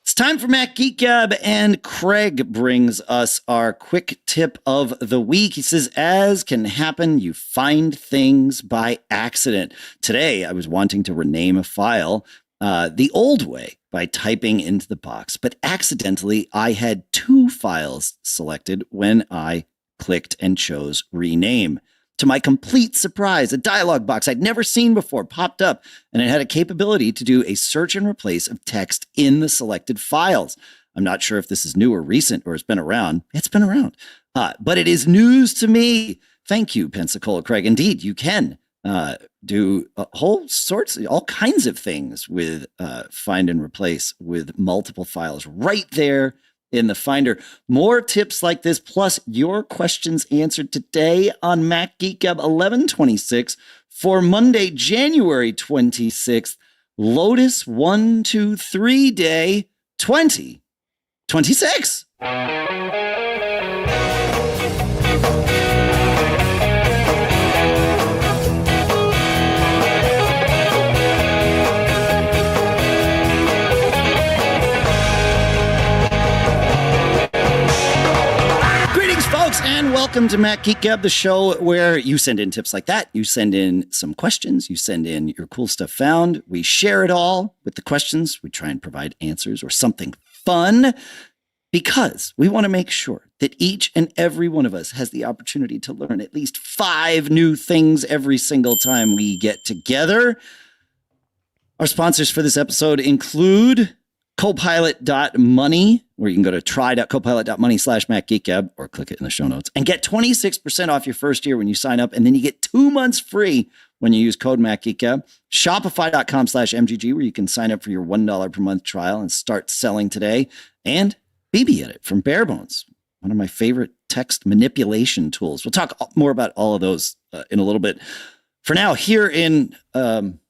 It's time for Mac Geek Gab, and Craig brings us our quick tip of the week. He says, as can happen, you find things by accident. Today, I was wanting to rename a file the old way by typing into the box, but accidentally, I had two files selected when I clicked and chose rename. To my complete surprise, a dialog box I'd never seen before popped up, and it had a capability to do a search and replace of text in the selected files. I'm not sure if this is new or recent or has been around. It's been around, but it is news to me. Thank you, Pensacola Craig. Indeed, you can do all kinds of things with find and replace with multiple files right there in the Finder. More tips like this, plus your questions answered today on Mac Geek Gab 1126 for Monday, January 26th, Lotus 123 Day 2026. And welcome to Mac Geek Gab, the show where you send in tips like that. You send in some questions. You send in your cool stuff found. We share it all with the questions. We try and provide answers or something fun because we want to make sure that each and every one of us has the opportunity to learn at least 5 new things every single time we get together. Our sponsors for this episode include Copilot Money, where you can go to try.copilot.money/MacGeekGab or click it in the show notes and get 26% off your first year when you sign up. And then you get 2 months free when you use code MacGeekGab. Shopify.com/MGG, where you can sign up for your $1 per month trial and start selling today. And BBEdit from Barebones, one of my favorite text manipulation tools. We'll talk more about all of those in a little bit. For now, here in, I'm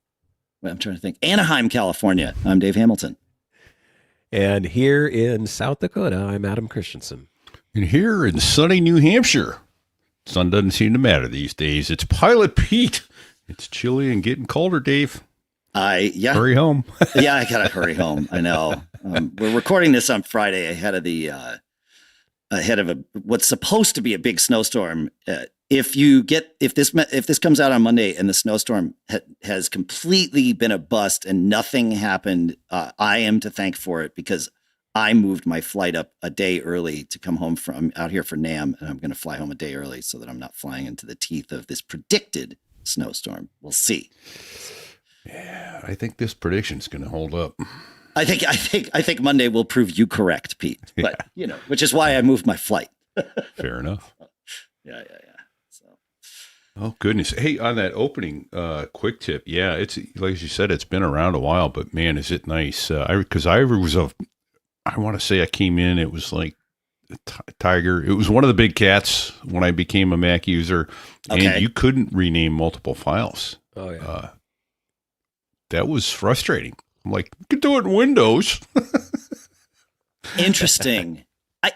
trying to think, Anaheim, California, I'm Dave Hamilton. And here in South Dakota, I'm Adam Christianson. And here in sunny New Hampshire, sun doesn't seem to matter these days. It's Pilot Pete. It's chilly and getting colder, Dave. Hurry home. Yeah, I gotta hurry home. I know. We're recording this on Friday ahead of what's supposed to be a big snowstorm. If this comes out on Monday and the snowstorm has completely been a bust and nothing happened, I am to thank for it because I moved my flight up a day early to come home from out here for NAMM, and I'm going to fly home a day early so that I'm not flying into the teeth of this predicted snowstorm. We'll see. Yeah, I think this prediction is going to hold up. I think Monday will prove you correct, Pete. But which is why I moved my flight. Fair enough. Yeah. Oh, goodness. Hey, on that opening quick tip, yeah, it's like you said, it's been around a while, but man, is it nice. Because I want to say I came in, it was like a tiger. It was one of the big cats when I became a Mac user, and you couldn't rename multiple files. Oh, yeah. That was frustrating. I'm like, you can do it in Windows. Interesting. I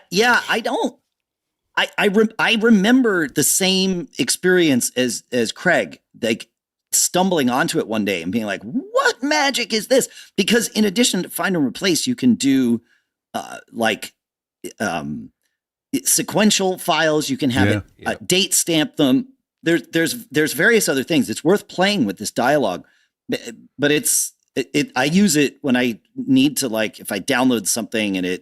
remember the same experience as Craig, like stumbling onto it one day and being like, what magic is this? Because in addition to find and replace, you can do sequential files. You can have date stamp them. There's various other things. It's worth playing with this dialogue, but I use it when I need to, like, if I download something and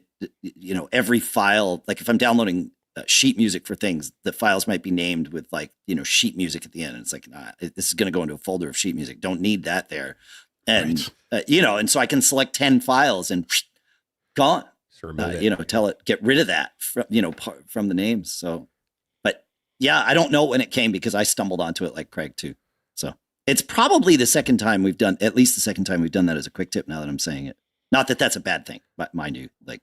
every file, like if I'm downloading sheet music for things, the files might be named with sheet music at the end. And it's like, this is going to go into a folder of sheet music. Don't need that there. And, and so I can select 10 files and gone, tell it, get rid of that from the names. So, but yeah, I don't know when it came because I stumbled onto it like Craig too. So it's probably the second time we've done that as a quick tip now that I'm saying it. Not that that's a bad thing, but mind you, we've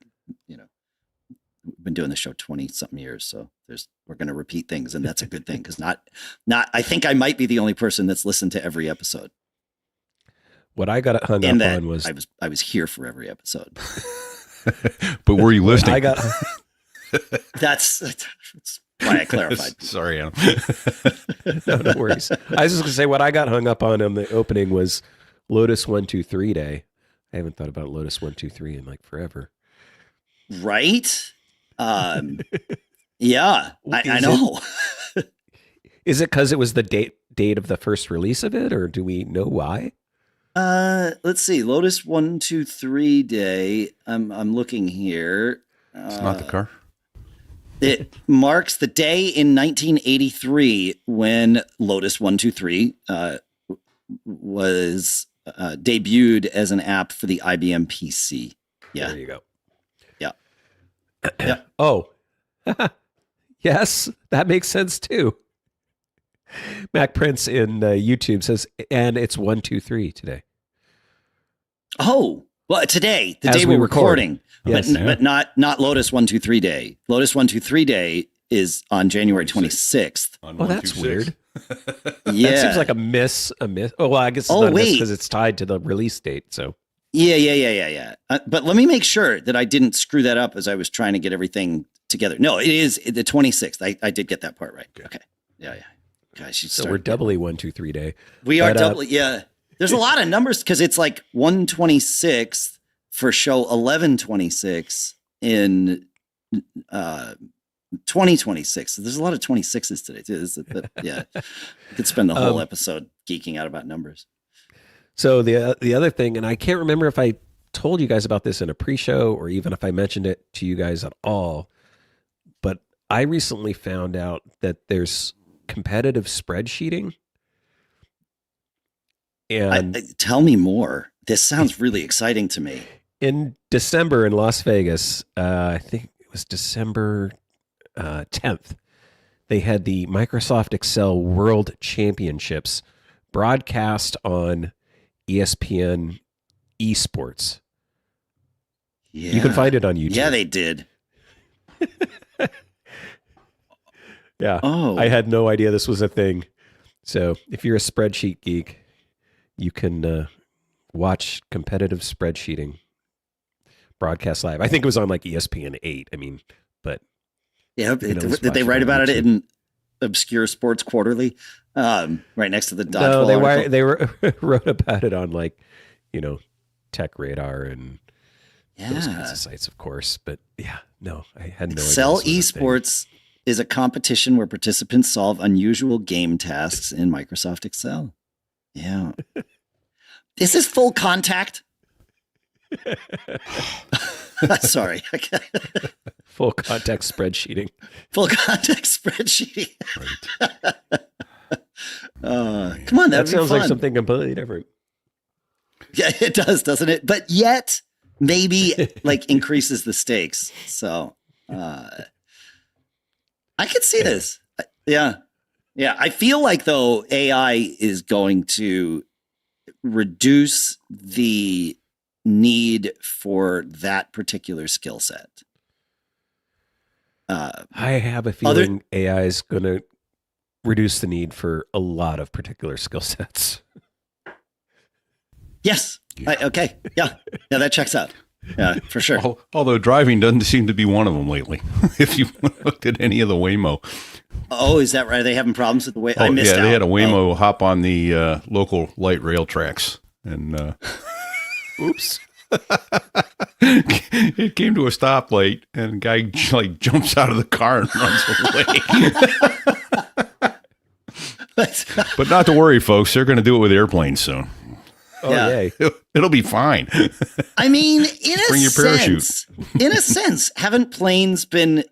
been doing this show 20 something years. So we're going to repeat things, and that's a good thing. Because I think I might be the only person that's listened to every episode. What I got hung up on was I was here for every episode. But were you listening? That's why I clarified. Sorry, Adam. No worries. I was just going to say what I got hung up on the opening was Lotus 123 Day. I haven't thought about Lotus 123 in like forever. Right? Yeah, I know. Is it because it was the date of the first release of it, or do we know why? Let's see. Lotus 123 Day. I'm looking here. It's not the car. It marks the day in 1983 when Lotus 123 was debuted as an app for the IBM PC. Yeah. There you go. Yeah. Yeah. Oh, yes, that makes sense too. Mac Prince in YouTube says, and it's 123 today. Oh, well, today, the As day we we're record. recording, Yes. but not Lotus 123 Day. Lotus 123 Day is on January 26th. Oh, that's weird. Yeah. That seems like a miss. Oh, well, I guess it's not a miss because it's tied to the release date. So Yeah. But let me make sure that I didn't screw that up as I was trying to get everything together. No, it is the 26th. I did get that part right. Okay. Yeah. Gosh, so we're doubly 123 Day. We are doubly. Yeah. There's a lot of numbers because it's like 126th for show 1126 in 2026. So there's a lot of 26s today too. Yeah. We could spend the whole episode geeking out about numbers. So the other thing, and I can't remember if I told you guys about this in a pre-show or even if I mentioned it to you guys at all, but I recently found out that there's competitive spreadsheeting. And tell me more. This sounds really exciting to me. In December in Las Vegas, I think it was December 10th, they had the Microsoft Excel World Championships broadcast on ESPN Esports. Yeah. You can find it on YouTube. Yeah, they did. Yeah. Oh. I had no idea this was a thing. So if you're a spreadsheet geek, you can watch competitive spreadsheeting broadcast live. I think it was on like ESPN 8. I mean, but yeah, did they write about it in Obscure Sports Quarterly, right next to the dodgeball? No, they wrote about it on like, Tech Radar and those kinds of sites, of course. But yeah, no, I had no idea. Excel Esports is a competition where participants solve unusual game tasks in Microsoft Excel. Yeah. Is this full contact? Sorry. Full context spreadsheeting. Full context spreadsheeting. Come on, that sounds fun. like something completely different. Yeah, it does, doesn't it? But yet, maybe like increases the stakes. So I could see this. Yeah. I feel like though AI is going to reduce the need for that particular skill set. I have a feeling AI is going to reduce the need for a lot of particular skill sets. Yes. Yeah. Okay. Yeah, that checks out. Yeah, for sure. Although driving doesn't seem to be one of them lately. If you looked at any of the Waymo. Oh, is that right? Are they having problems with the Waymo? I missed out. They had a Waymo hop on the local light rail tracks. And oops. It came to a stoplight and a guy like jumps out of the car and runs away. But not to worry, folks. They're going to do it with airplanes soon. Oh, yay. It'll be fine. I mean, Bring your parachute. In a sense, haven't planes been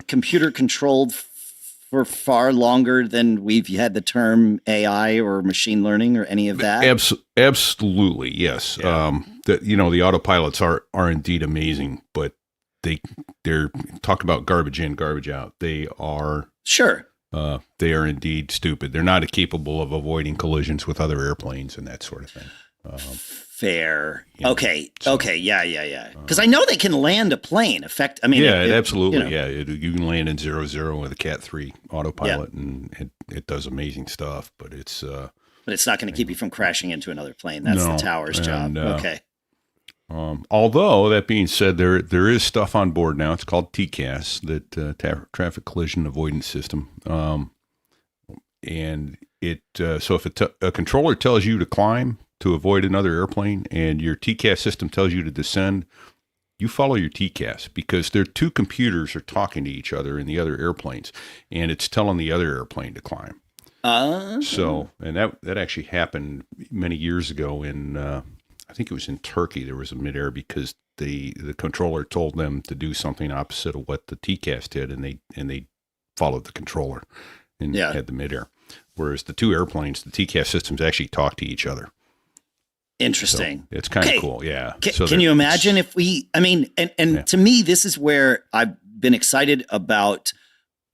computer controlled for far longer than we've had the term AI or machine learning or any of that? Absolutely, yes. Yeah. The autopilots are indeed amazing, but they're talk about garbage in, garbage out. They are sure. They are indeed stupid. They're not capable of avoiding collisions with other airplanes and that sort of thing. Fair. Okay. Yeah. Because I know they can land a plane. Absolutely. Yeah, you can land in 0-0 with a Cat 3 autopilot, and it does amazing stuff. But it's not going to keep you from crashing into another plane. That's the tower's job. Okay. Although that being said, there is stuff on board now. It's called TCAS, that traffic collision avoidance system, and it so if a controller tells you to climb to avoid another airplane and your TCAS system tells you to descend, you follow your TCAS because their two computers are talking to each other in the other airplanes, and it's telling the other airplane to climb. So, and that actually happened many years ago in, I think it was in Turkey. There was a midair because the controller told them to do something opposite of what the TCAS did, and they followed the controller and had the midair. Whereas the two airplanes, the TCAS systems actually talk to each other. Interesting. So it's kind of cool. Yeah. Can you imagine if we, to me, this is where I've been excited about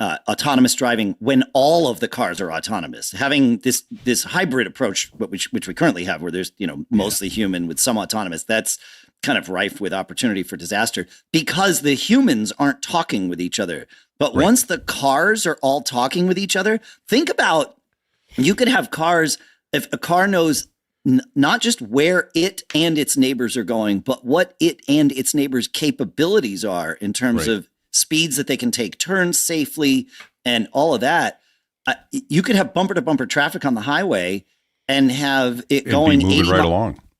autonomous driving when all of the cars are autonomous. Having this hybrid approach, which we currently have, where there's mostly human with some autonomous, that's kind of rife with opportunity for disaster because the humans aren't talking with each other. But once the cars are all talking with each other, think about, you could have cars, if a car knows not just where it and its neighbors are going, but what it and its neighbors' capabilities are in terms of speeds that they can take turns safely and all of that. You could have bumper to bumper traffic on the highway and have it going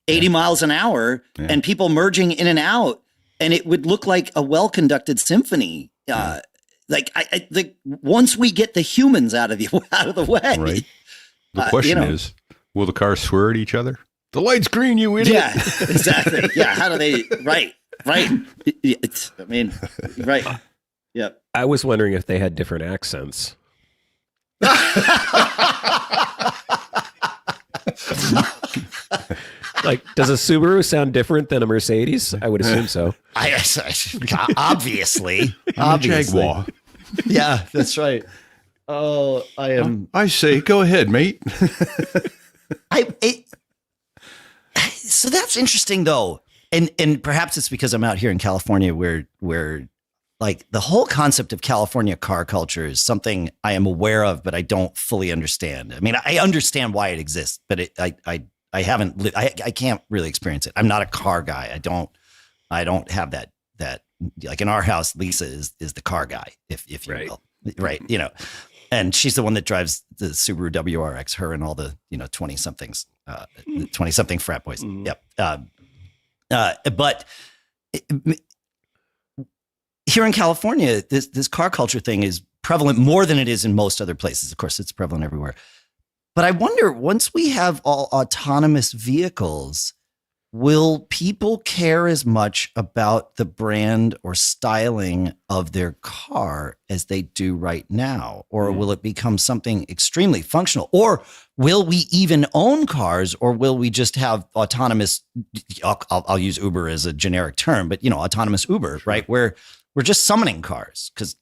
80 miles an hour and people merging in and out. And it would look like a well-conducted symphony. Once we get the humans out of the way. Right. The question is, will the cars swear at each other? The light's green, you idiot. Yeah, exactly. Yeah. How do they, right. Right. Yep. I was wondering if they had different accents. Like, does a Subaru sound different than a Mercedes? I would assume so. Obviously. Jaguar. Yeah, that's right. Oh, I say, go ahead, mate. So that's interesting, though, and perhaps it's because I'm out here in California, where like the whole concept of California car culture is something I am aware of, but I don't fully understand. I mean, I understand why it exists, but I haven't lived. I can't really experience it. I'm not a car guy. I don't have that. Like in our house, Lisa is the car guy, if you will, right? And she's the one that drives the Subaru WRX, her and all the 20-somethings, 20-something frat boys. Mm-hmm. Yep. But here in California, this car culture thing is prevalent more than it is in most other places. Of course, it's prevalent everywhere. But I wonder, once we have all autonomous vehicles, will people care as much about the brand or styling of their car as they do right now? Or will it become something extremely functional? Or will we even own cars? Or will we just have autonomous, I'll use Uber as a generic term, but autonomous Uber, right? Where we're just summoning cars. Because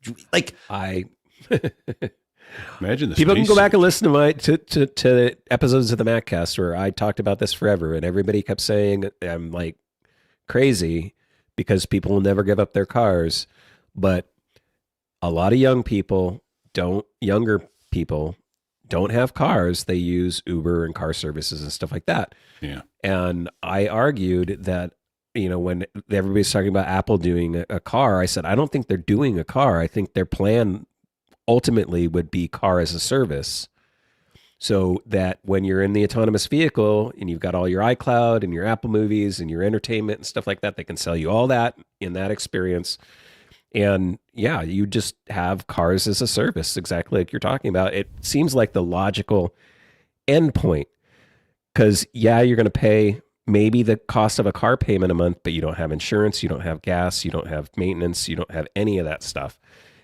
imagine this. People can go back and listen to episodes of the MacCast where I talked about this forever, and everybody kept saying I'm like crazy because people will never give up their cars. But a lot of younger people don't have cars. They use Uber and car services and stuff like that. Yeah. And I argued that, when everybody's talking about Apple doing a car, I said, I don't think they're doing a car. I think their plan ultimately would be car as a service, so that when you're in the autonomous vehicle and you've got all your iCloud and your Apple movies and your entertainment and stuff like that, they can sell you all that in that experience. And you just have cars as a service, exactly like you're talking about. It seems like the logical endpoint, because you're going to pay maybe the cost of a car payment a month, but you don't have insurance, you don't have gas, you don't have maintenance, you don't have any of that stuff.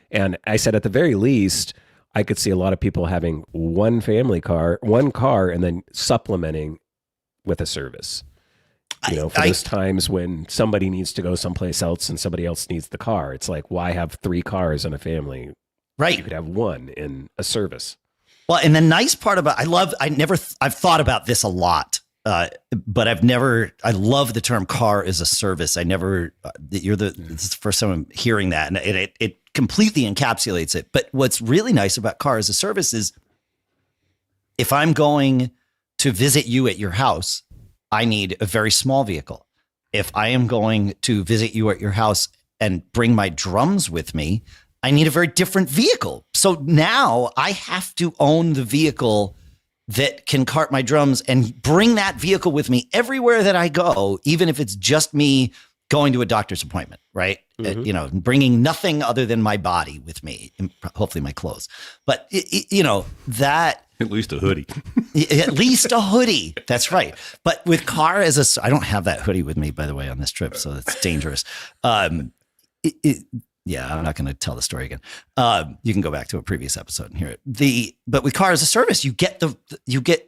And I said, at the very least, I could see a lot of people having one car, and then supplementing with a service. For those times when somebody needs to go someplace else and somebody else needs the car. It's like, why have 3 cars in a family? Right. You could have one in a service. Well, and the nice part about, I've thought about this a lot. But I love the term car as a service. It's the first time I'm hearing that, and it completely encapsulates it. But what's really nice about car as a service is, if I'm going to visit you at your house, I need a very small vehicle. If I am going to visit you at your house and bring my drums with me, I need a very different vehicle. So now I have to own the vehicle that can cart my drums and bring that vehicle with me everywhere that I go, even if it's just me going to a doctor's appointment, right? You know, bringing nothing other than my body with me, and hopefully my clothes. But, you know, that... At least a hoodie. At least a hoodie. That's right. But with car as I don't have that hoodie with me, by the way, on this trip, so it's dangerous. Yeah, I'm not going to tell the story again. You can go back to a previous episode and hear it. But with car as a service, you get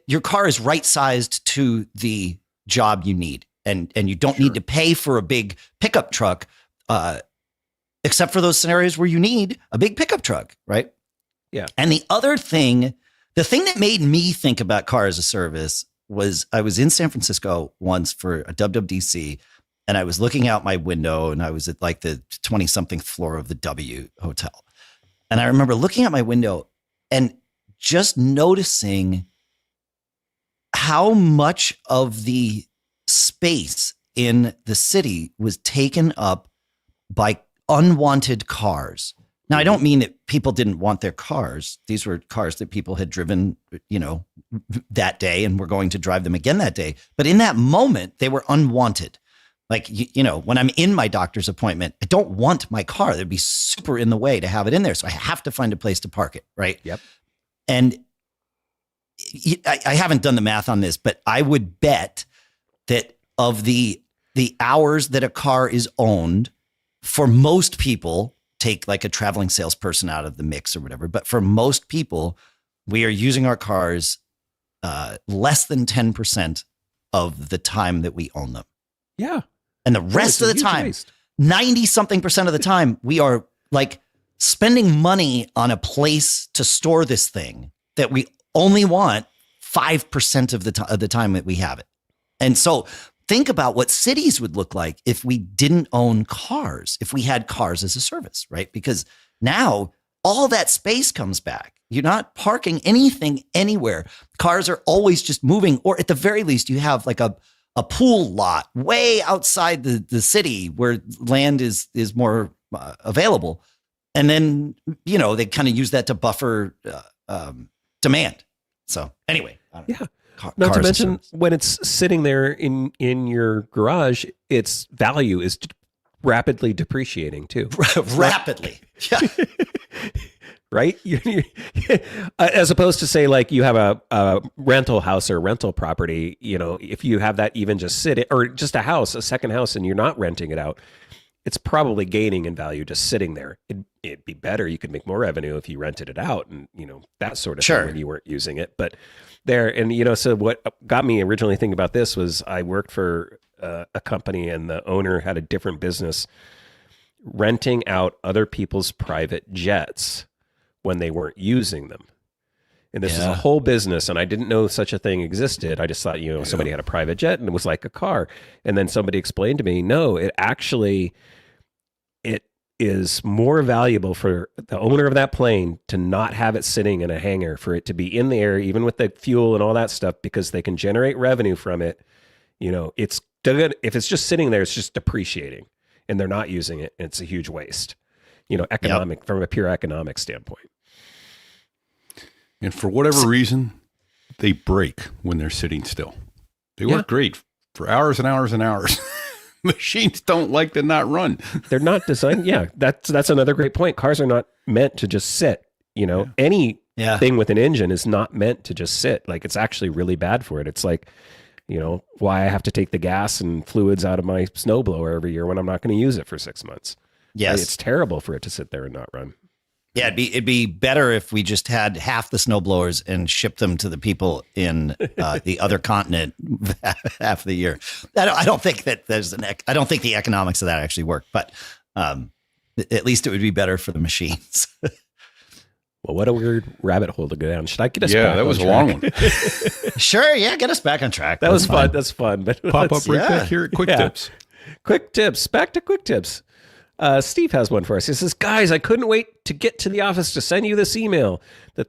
your car is right sized to the job you need, and you don't need to pay for a big pickup truck, except for those scenarios where you need a big pickup truck, right? Yeah. And the thing that made me think about car as a service was I was in San Francisco once for a WWDC. And I was looking out my window, and I was at like the 20-something floor of the W Hotel. And I remember looking out my window and just noticing how much of the space in the city was taken up by unwanted cars. Now, I don't mean that people didn't want their cars. These were cars that people had driven, you know, that day and were going to drive them again that day. But in that moment, they were unwanted. Like, you know, when I'm in my doctor's appointment, I don't want my car. That'd be super in the way to have it in there. So I have to find a place to park it, right? Yep. And I haven't done the math on this, but I would bet that of the hours that a car is owned, for most people, take like a traveling salesperson out of the mix or whatever, but for most people, we are using our cars less than 10% of the time that we own them. Yeah. And the rest of the time, 90-something% of the time, we are like spending money on a place to store this thing that we only want 5% of the time that we have it. And so think about what cities would look like if we didn't own cars, if we had cars as a service, right? Because now all that space comes back. You're not parking anything anywhere. Cars are always just moving, or at the very least, you have like a pool lot way outside the city where land is more available. And then, you know, they kind of use that to buffer demand. So anyway. Yeah. Not to mention when it's sitting there in your garage, its value is rapidly depreciating too. Rapidly. Yeah. Right? As opposed to say like you have a rental house or rental property, you know, if you have that even just sitting, or just a second house, and you're not renting it out, it's probably gaining in value just sitting there. It'd be better. You could make more revenue if you rented it out and, you know, that sort of thing when you weren't using it. But there, and, you know, so what got me originally thinking about this was I worked for a company, and the owner had a different business renting out other people's private jets when they weren't using them. And this is a whole business, and I didn't know such a thing existed. I just thought, you know, somebody had a private jet and it was like a car. And then somebody explained to me, no, it is more valuable for the owner of that plane to not have it sitting in a hangar, for it to be in the air, even with the fuel and all that stuff, because they can generate revenue from it. You know, if it's just sitting there, it's just depreciating, and they're not using it, and it's a huge waste, you know, from a pure economic standpoint. And for whatever reason, they break when they're sitting still. They work great for hours and hours and hours. Machines don't like to not run. They're not designed. Yeah, that's another great point. Cars are not meant to just sit. You know, anything with an engine is not meant to just sit. Like, it's actually really bad for it. It's like, you know, why I have to take the gas and fluids out of my snowblower every year when I'm not going to use it for 6 months. Yes. Right? It's terrible for it to sit there and not run. Yeah, it'd be better if we just had half the snowblowers and shipped them to the people in the other continent half the year. I don't think that I don't think the economics of that actually work, but at least it would be better for the machines. Well, what a weird rabbit hole to go down. Should I get us back? Yeah, that was a long one. Sure, yeah, get us back on track. That was fun. That's fun. But Pop up right back here at Quick Tips. Quick Tips. Back to Quick Tips. Steve has one for us. He says, guys, I couldn't wait to get to the office to send you this email. The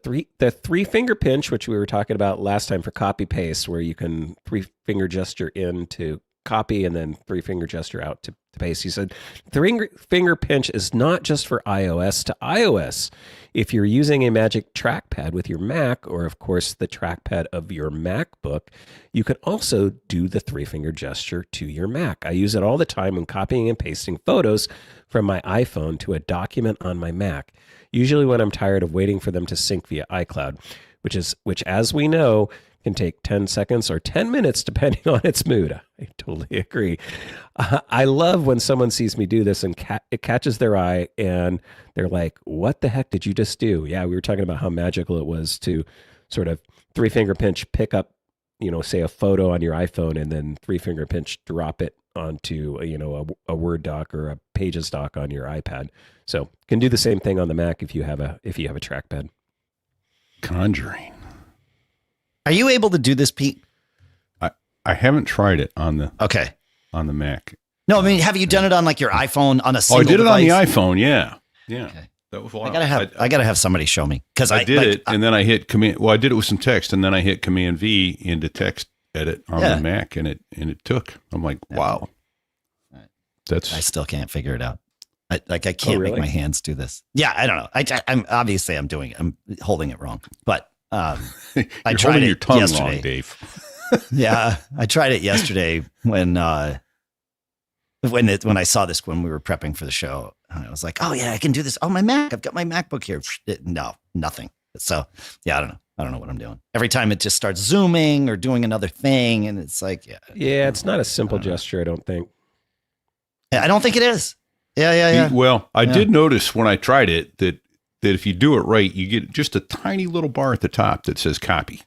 three finger pinch, which we were talking about last time for copy paste, where you can 3-finger gesture in to copy and then 3-finger gesture out to paste. He said, 3-finger pinch is not just for iOS to iOS. If you're using a magic trackpad with your Mac, or of course the trackpad of your MacBook, you can also do the 3-finger gesture to your Mac. I use it all the time when copying and pasting photos from my iPhone to a document on my Mac, usually when I'm tired of waiting for them to sync via iCloud, which as we know, can take 10 seconds or 10 minutes depending on its mood. I totally agree. I love when someone sees me do this and it catches their eye and they're like, what the heck did you just do? Yeah, we were talking about how magical it was to sort of 3-finger pinch, pick up, say a photo on your iPhone and then 3-finger pinch, drop it onto, a Word doc or a Pages doc on your iPad. So can do the same thing on the Mac if you have a trackpad. Conjuring. Are you able to do this, Pete? I haven't tried it on the Mac. No, I mean, have you done it on like your iPhone on a single I did device? it on the iPhone. Yeah. Okay. That was wild. I gotta have somebody show me because I did it, and then I hit Command. Well, I did it with some text, and then I hit Command V into text edit on the Mac, and it took. I'm like, wow. I still can't figure it out. I can't make my hands do this. Yeah, I don't know. I'm obviously I'm holding it wrong, but I tried holding it your tongue yesterday. wrong, Dave. Yeah, I tried it yesterday when I saw this when we were prepping for the show. And I was like, oh yeah, I can do this on my Mac. I've got my MacBook here. No, nothing. So yeah, I don't know. I don't know what I'm doing. Every time it just starts zooming or doing another thing, and it's like, yeah, it's not a simple gesture, I don't think. I don't think it is. Yeah. Well, I did notice when I tried it that if you do it right, you get just a tiny little bar at the top that says copy.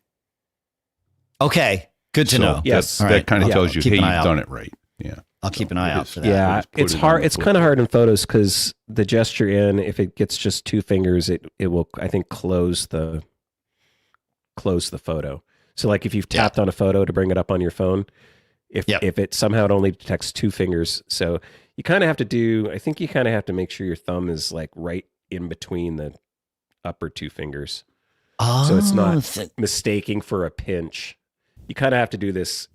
Okay, good to know. Yes, that kind of tells you, hey, you've done it right. Yeah, I'll keep an eye out for that. Yeah, it's hard. It's kind of hard in photos because the gesture in, if it gets just 2 fingers, it will, I think, close the photo. So like if you've tapped on a photo to bring it up on your phone, if it somehow it only detects 2 fingers, so you kind of have to make sure your thumb is like right in between the upper 2 fingers. Oh, so it's not mistaking for a pinch. You kind of have to do this,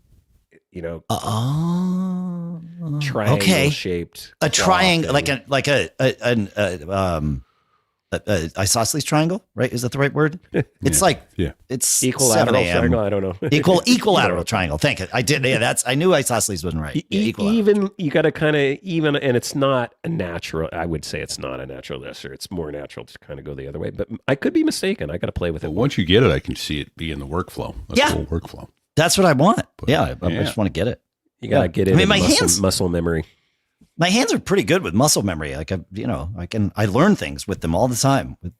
triangle shaped. A triangle, like an isosceles triangle, right? Is that the right word? It's it's equilateral triangle. I don't know. Equilateral triangle. Thank you. I did. Yeah, I knew isosceles wasn't right. Even you got to kind of and it's not a natural. I would say it's not a natural gesture. It's more natural to kind of go the other way. But I could be mistaken. I got to play with it. Once you get it, I can see it be in the workflow. Full workflow. That's what I want. But, I just want to get it. You got to get it. I mean, my muscle memory. My hands are pretty good with muscle memory. Like I learn things with them all the time. With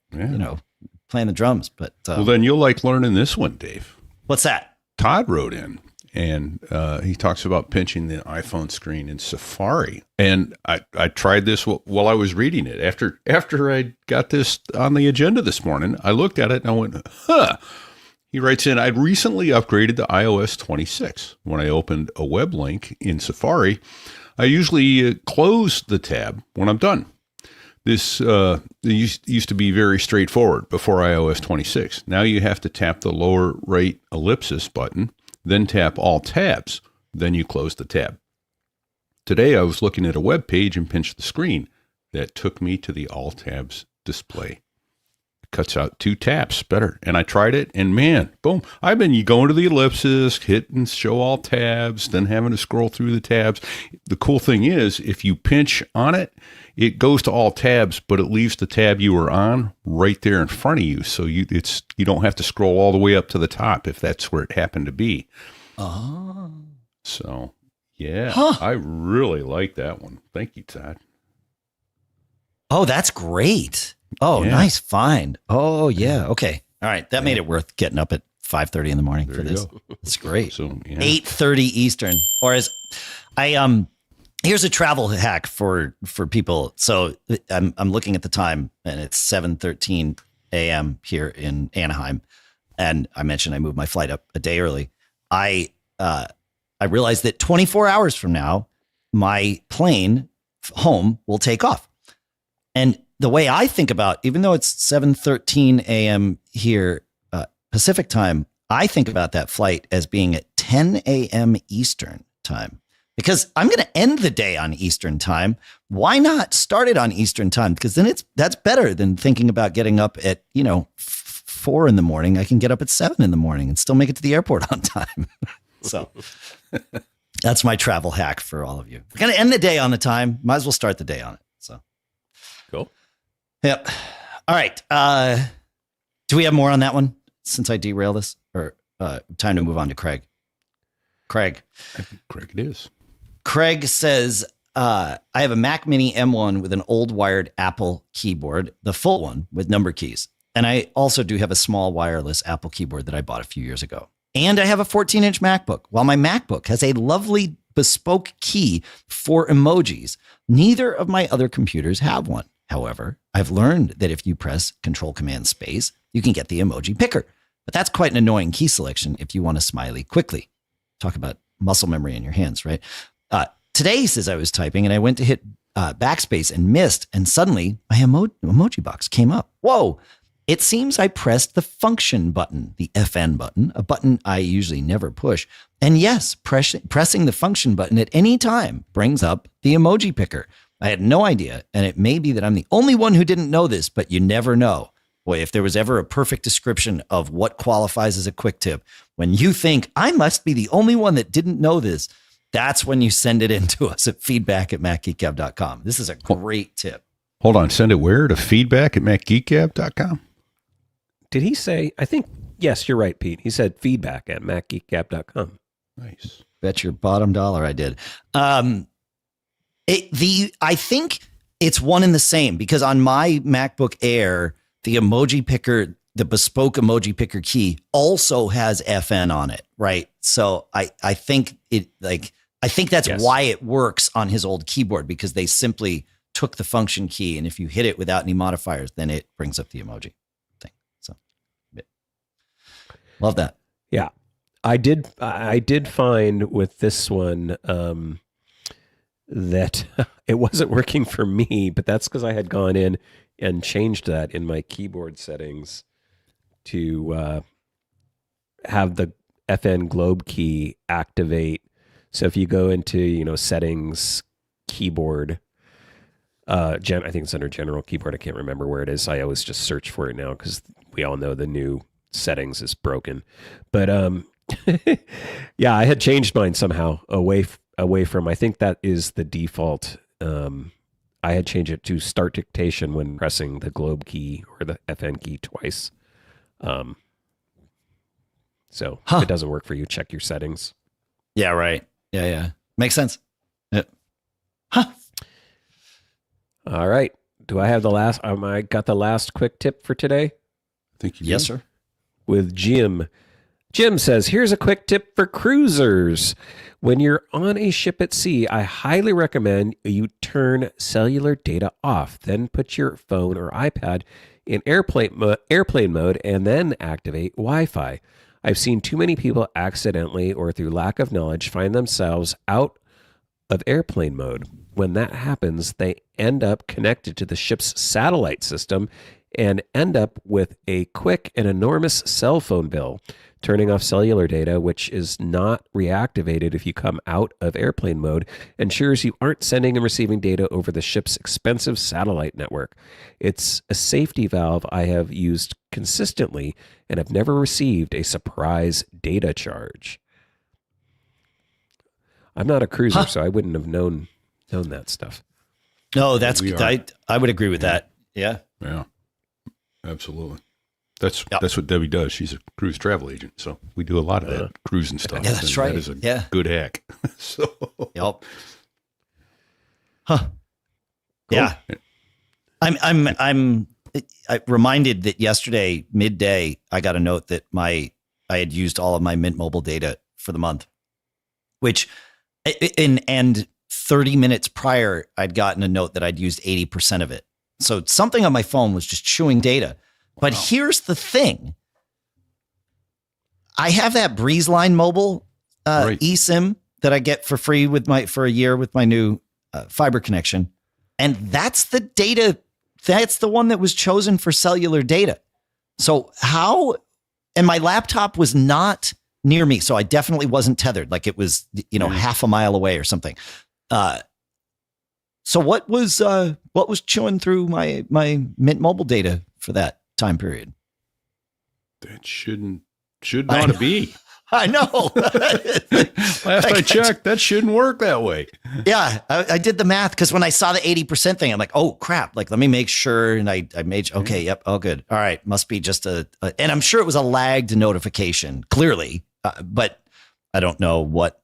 playing the drums. But well, then you'll like learning this one, Dave. What's that? Todd wrote in, and he talks about pinching the iPhone screen in Safari. And I tried this while I was reading it. After I got this on the agenda this morning, I looked at it and I went, huh. He writes in, I'd recently upgraded to iOS 26. When I opened a web link in Safari, I usually close the tab when I'm done. This used to be very straightforward before iOS 26. Now you have to tap the lower right ellipsis button, then tap all tabs, then you close the tab. Today I was looking at a web page and pinched the screen. That took me to the all tabs display. Cuts out 2 taps better. And I tried it, and man, boom. I've been going to the ellipsis, hit and show all tabs, then having to scroll through the tabs. The cool thing is, if you pinch on it, it goes to all tabs, but it leaves the tab you were on right there in front of you. So you don't have to scroll all the way up to the top if that's where it happened to be. Oh. So, yeah, I really like that one. Thank you, Todd. Oh, that's great. Oh, nice find. Oh, yeah. Okay. All right. That made it worth getting up at 5:30 in the morning for this. It's great. So 8:30 Eastern. Or as here's a travel hack for people. So I'm looking at the time, and it's 7:13 a.m. here in Anaheim. And I mentioned I moved my flight up a day early. I realized that 24 hours from now, my plane home will take off. And the way I think about, even though it's 7:13 a.m. here Pacific time, I think about that flight as being at 10 a.m. Eastern time. because I'm going to end the day on Eastern time. Why not start it on Eastern time? Because then that's better than thinking about getting up at, 4 in the morning. I can get up at 7 in the morning and still make it to the airport on time. So that's my travel hack for all of you. We're going to end the day on the time. Might as well start the day on it. So Cool. Yep. All right. Do we have more on that one since I derailed this, or time to move on to Craig? Craig. I think Craig it is. Craig says, I have a Mac Mini M1 with an old wired Apple keyboard, the full one with number keys. And I also do have a small wireless Apple keyboard that I bought a few years ago. And I have a 14-inch MacBook. While my MacBook has a lovely bespoke key for emojis, neither of my other computers have one. However, I've learned that if you press Control-Command-Space, you can get the emoji picker. But that's quite an annoying key selection if you want a smiley quickly. Talk about muscle memory in your hands, right? Today, he says, I was typing and I went to hit backspace and missed, and suddenly my emoji box came up. Whoa! It seems I pressed the function button, the FN button, a button I usually never push. And yes, pressing the function button at any time brings up the emoji picker. I had no idea, and it may be that I'm the only one who didn't know this, but you never know. Boy, if there was ever a perfect description of what qualifies as a quick tip, when you think, I must be the only one that didn't know this, that's when you send it in to us at feedback@macgeekgab.com. This is a great tip. Hold on. Send it where? To feedback@macgeekgab.com? Did he say, I think, yes, you're right, Pete. He said feedback@macgeekgab.com. Nice. Bet your bottom dollar I did. I think it's one and the same, because on my MacBook Air, the emoji picker, the bespoke emoji picker key also has FN on it, right? So I think that's Yes. why it works on his old keyboard, because they simply took the function key, and if you hit it without any modifiers, then it brings up the emoji thing. So love that. Yeah. I did find with this one that it wasn't working for me, but that's because I had gone in and changed that in my keyboard settings to have the FN globe key activate. So if you go into, settings, keyboard, I think it's under general keyboard. I can't remember where it is. I always just search for it now because we all know the new settings is broken. But yeah, I had changed mine somehow away from, I think that is the default. I had changed it to start dictation when pressing the globe key or the FN key twice. So if it doesn't work for you, check your settings. Yeah, right. Yeah. Makes sense. Yep. Huh. All right. Do I have the last? I got the last quick tip for today. I think you do. Yes, sir. With Jim. Jim says, here's a quick tip for cruisers. When you're on a ship at sea, I highly recommend you turn cellular data off, then put your phone or iPad in airplane mode, and then activate Wi-Fi. I've seen too many people accidentally or through lack of knowledge find themselves out of airplane mode. When that happens, they end up connected to the ship's satellite system and end up with a quick and enormous cell phone bill. Turning off cellular data, which is not reactivated if you come out of airplane mode, ensures you aren't sending and receiving data over the ship's expensive satellite network. It's a safety valve I have used consistently and have never received a surprise data charge. I'm not a cruiser, so I wouldn't have known that stuff. No, that's good. I would agree with that. Yeah. Yeah. Absolutely. That's what Debbie does. She's a cruise travel agent, so we do a lot of that cruising stuff. Yeah, that's right. That is a good hack. So, yep. Huh. Cool. Yeah. I'm reminded that yesterday midday I got a note that I had used all of my Mint Mobile data for the month, which and 30 minutes prior I'd gotten a note that I'd used 80% of it. So something on my phone was just chewing data. But here's the thing. I have that BreezeLine mobile eSIM that I get for free for a year with my new fiber connection. And that's the data. That's the one that was chosen for cellular data. So and my laptop was not near me, so I definitely wasn't tethered. Like it was, half a mile away or something. So what was chewing through my Mint Mobile data for that time period? That should not be. I know. Last I checked, that shouldn't work that way. Yeah, I did the math because when I saw the 80% thing, I'm like, oh crap! Like, let me make sure. And I made okay, yep, all good. All right, must be just and I'm sure it was a lagged notification, clearly, but I don't know what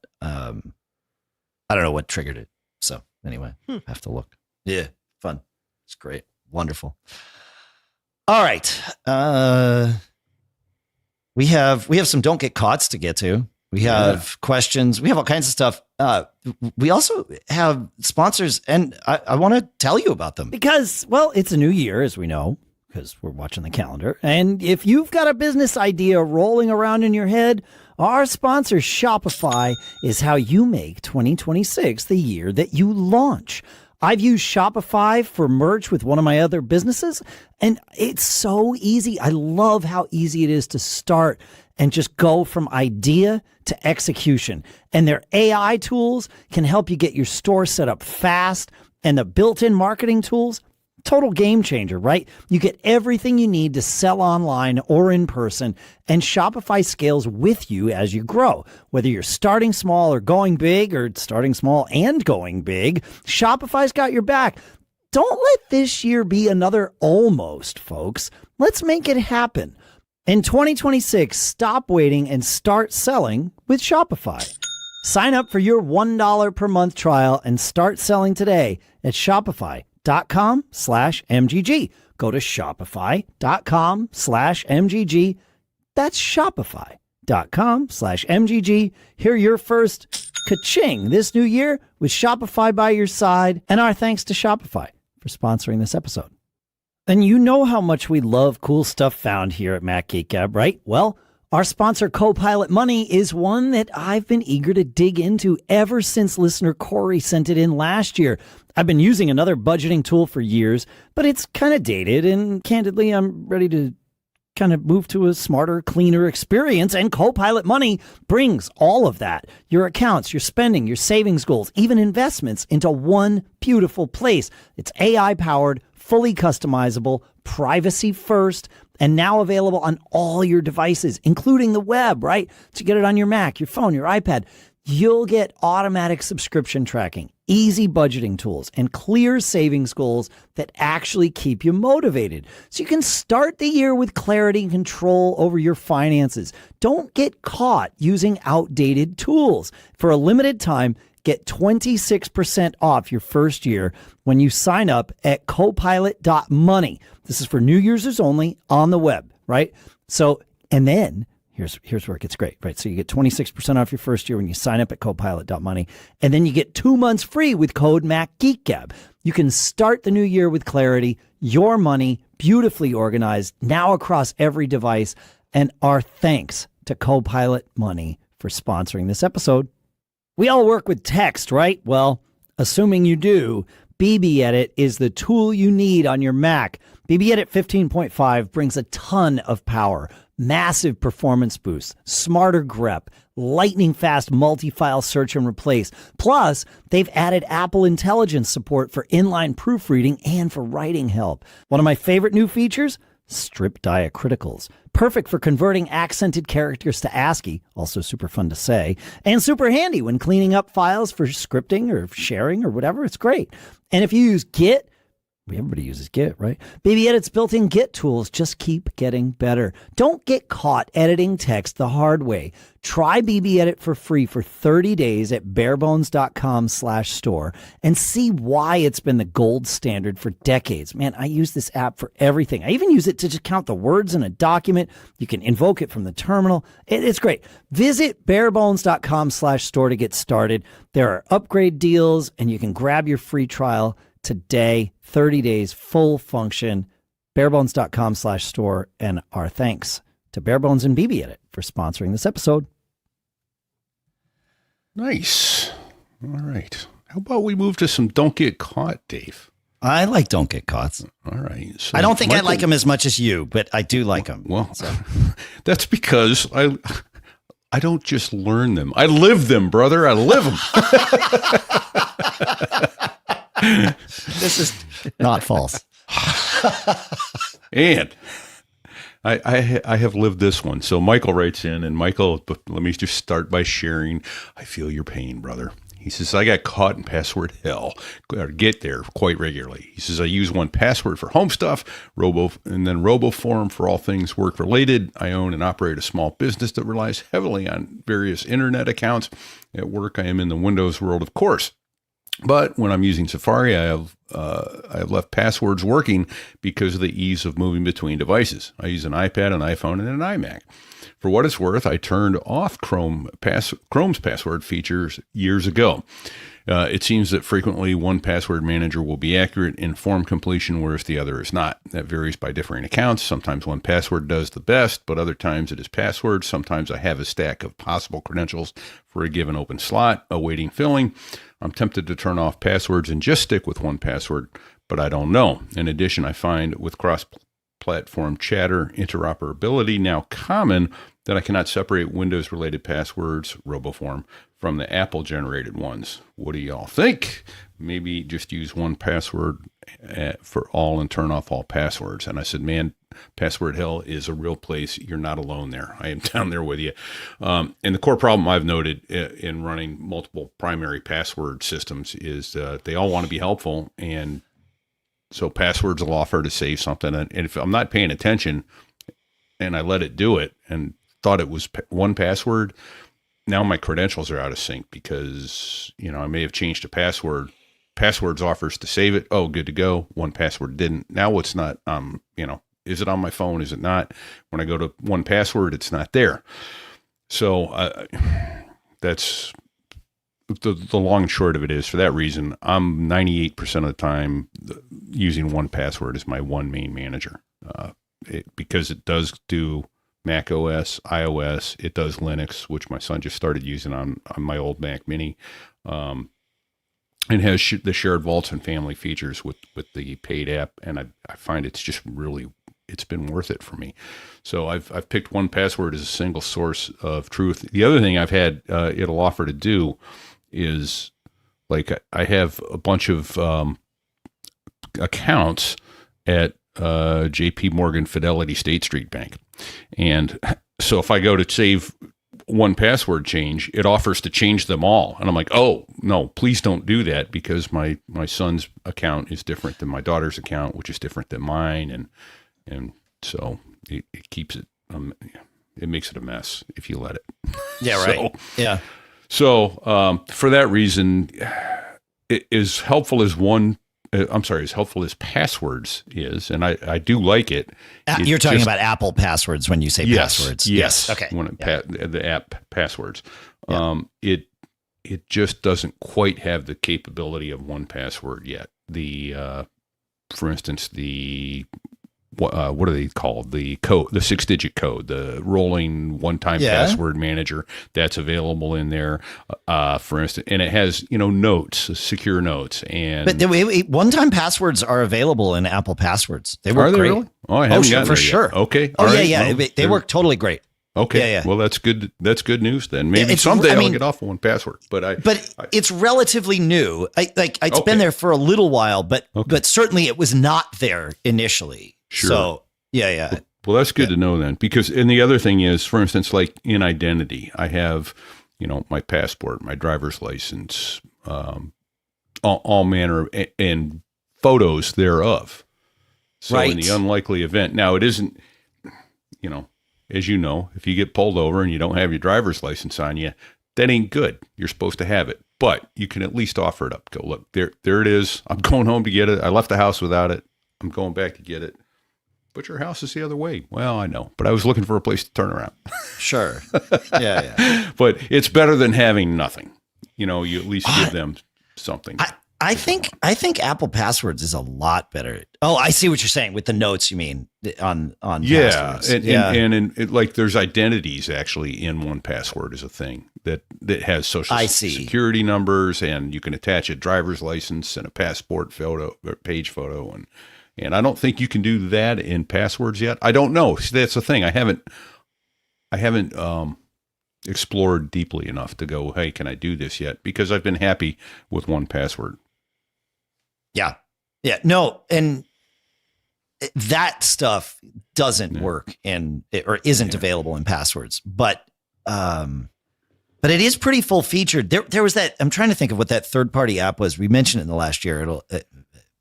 triggered it. So anyway, have to look. Yeah, fun. It's great, wonderful. All right. We have some don't get caughts to get to. We have questions. We have all kinds of stuff. We also have sponsors, and I want to tell you about them. Because, well, it's a new year, as we know, because we're watching the calendar. And if you've got a business idea rolling around in your head, our sponsor, Shopify, is how you make 2026 the year that you launch. I've used Shopify for merch with one of my other businesses, and it's so easy. I love how easy it is to start and just go from idea to execution. And their AI tools can help you get your store set up fast, and the built-in marketing tools, total game changer, right? You get everything you need to sell online or in person, and Shopify scales with you as you grow. Whether you're starting small or going big, or starting small and going big, Shopify's got your back. Don't let this year be another almost, folks. Let's make it happen. In 2026, stop waiting and start selling with Shopify. Sign up for your $1 per month trial and start selling today at Shopify.com/MGG. Go to Shopify.com/MGG. That's Shopify.com/MGG. Hear your first ka-ching this new year with Shopify by your side. And our thanks to Shopify for sponsoring this episode. And you know how much we love cool stuff found here at Mac Geek Gab, right? Well, our sponsor, Copilot Money, is one that I've been eager to dig into ever since listener Corey sent it in last year. I've been using another budgeting tool for years, but it's kind of dated, and candidly, I'm ready to kind of move to a smarter, cleaner experience, and Copilot Money brings all of that. Your accounts, your spending, your savings goals, even investments into one beautiful place. It's AI-powered, fully customizable, privacy first, and now available on all your devices, including the web, right? So you get it on your Mac, your phone, your iPad. You'll get automatic subscription tracking, easy budgeting tools, and clear savings goals that actually keep you motivated. So you can start the year with clarity and control over your finances. Don't get caught using outdated tools. For a limited time, get 26% off your first year when you sign up at copilot.money. This is for new users only on the web, right? So, and then here's where it gets great, right? So you get 26% off your first year when you sign up at copilot.money, and then you get 2 months free with code MacGeekGab. You can start the new year with clarity, your money beautifully organized, now across every device, and our thanks to Copilot Money for sponsoring this episode. We all work with text, right? Well, assuming you do, BBEdit is the tool you need on your Mac. BBEdit 15.5 brings a ton of power, massive performance boosts, smarter grep, lightning fast multi-file search and replace. Plus, they've added Apple Intelligence support for inline proofreading and for writing help. One of my favorite new features? Strip diacriticals. Perfect for converting accented characters to ASCII, also super fun to say, and super handy when cleaning up files for scripting or sharing or whatever. It's great. And if you use Git, everybody uses Git, right? BBEdit's built-in Git tools just keep getting better. Don't get caught editing text the hard way. Try BBEdit for free for 30 days at barebones.com/store and see why it's been the gold standard for decades. Man, I use this app for everything. I even use it to just count the words in a document. You can invoke it from the terminal. It's great. Visit barebones.com/store to get started. There are upgrade deals, and you can grab your free trial today. 30 days, full function, barebones.com/store, and our thanks to Barebones and BBEdit for sponsoring this episode. Nice. All right. How about we move to some Don't Get Caught, Dave? I like Don't Get Caught. All right. So I don't think I like them as much as you, but I do like them. Well, that's because I don't just learn them. I live them, brother. I live them. This is not false. And I have lived this one. So Michael writes in, and Michael, let me just start by sharing. I feel your pain, brother. He says, I got caught in password hell, or get there quite regularly. He says, I use 1Password for home stuff, and then RoboForm for all things work related. I own and operate a small business that relies heavily on various internet accounts. At work, I am in the Windows world, of course. But when I'm using Safari, I have left passwords working because of the ease of moving between devices. I use an iPad, an iPhone, and an iMac. For what it's worth, I turned off Chrome's password features years ago. It seems that frequently 1Password Manager will be accurate in form completion, whereas the other is not. That varies by differing accounts. Sometimes 1Password does the best, but other times it is passwords. Sometimes I have a stack of possible credentials for a given open slot awaiting filling. I'm tempted to turn off passwords and just stick with 1Password, but I don't know. In addition, I find with cross-platform chatter interoperability now common that I cannot separate Windows-related passwords, RoboForm, from the Apple-generated ones. What do y'all think? Maybe just use 1Password for all and turn off all passwords. And I said, man, password hell is a real place. You're not alone there. I am down there with you. And the core problem I've noted in running multiple primary password systems is they all want to be helpful. And so passwords will offer to save something. And if I'm not paying attention and I let it do it and thought it was 1Password, now my credentials are out of sync because, I may have changed a password. Passwords offers to save it. Oh, good to go. 1Password didn't. Now it's not, is it on my phone? Is it not? When I go to 1Password, it's not there. So that's the long and short of it is for that reason, I'm 98% of the time using 1Password as my one main manager because it does do Mac OS, iOS, it does Linux, which my son just started using on my old Mac Mini, and has the shared vaults and family features with the paid app. And I find it's just really, it's been worth it for me. So I've picked 1Password as a single source of truth. The other thing I've had it'll offer to do is, like, I have a bunch of accounts at JP Morgan, Fidelity, State Street Bank. And so if I go to save 1Password change, it offers to change them all. And I'm like, oh, no, please don't do that because my son's account is different than my daughter's account, which is different than mine. And so it keeps it, it makes it a mess if you let it. Yeah, right. Yeah. So for that reason, as helpful as passwords is, and I do like it. You're talking about Apple passwords when you say passwords. Yes. Okay. The app passwords. Yeah. It just doesn't quite have the capability of 1Password yet. For instance, what are they called? The code, the 6-digit code, the rolling one-time password manager that's available in there. For instance, and it has notes, secure notes, and one-time passwords are available in Apple passwords. They work great. Really? Oh, I haven't gotten for there sure. Yet. Okay. Oh, all yeah, right. yeah. Well, they work totally great. Okay. Yeah. Well, that's good. That's good news then. Maybe someday I'll get off of 1Password. But it's relatively new. It's been there for a little while, but certainly it was not there initially. Sure. So yeah. Well, that's good to know then, because, and the other thing is, for instance, like in identity, I have, my passport, my driver's license, all manner and photos thereof. So in the unlikely event, now it isn't, as you know, if you get pulled over and you don't have your driver's license on you, that ain't good. You're supposed to have it, but you can at least offer it up. Go, look, there it is. I'm going home to get it. I left the house without it. I'm going back to get it. But your house is the other way. Well, I know, but I was looking for a place to turn around. Sure. Yeah. But it's better than having nothing. You at least give them something. I think Apple Passwords is a lot better. Oh, I see what you're saying with the notes. You mean on passwords. And like there's identities actually in 1Password is a thing that has social security numbers, and you can attach a driver's license and a passport photo or page photo, and I don't think you can do that in passwords yet. I don't know. See, that's the thing. I haven't explored deeply enough to go, hey, can I do this yet? Because I've been happy with 1Password. Yeah. Yeah. No. And that stuff doesn't work or isn't available in passwords, but it is pretty full featured. There was that, I'm trying to think of what that third party app was. We mentioned it in the last year. It'll,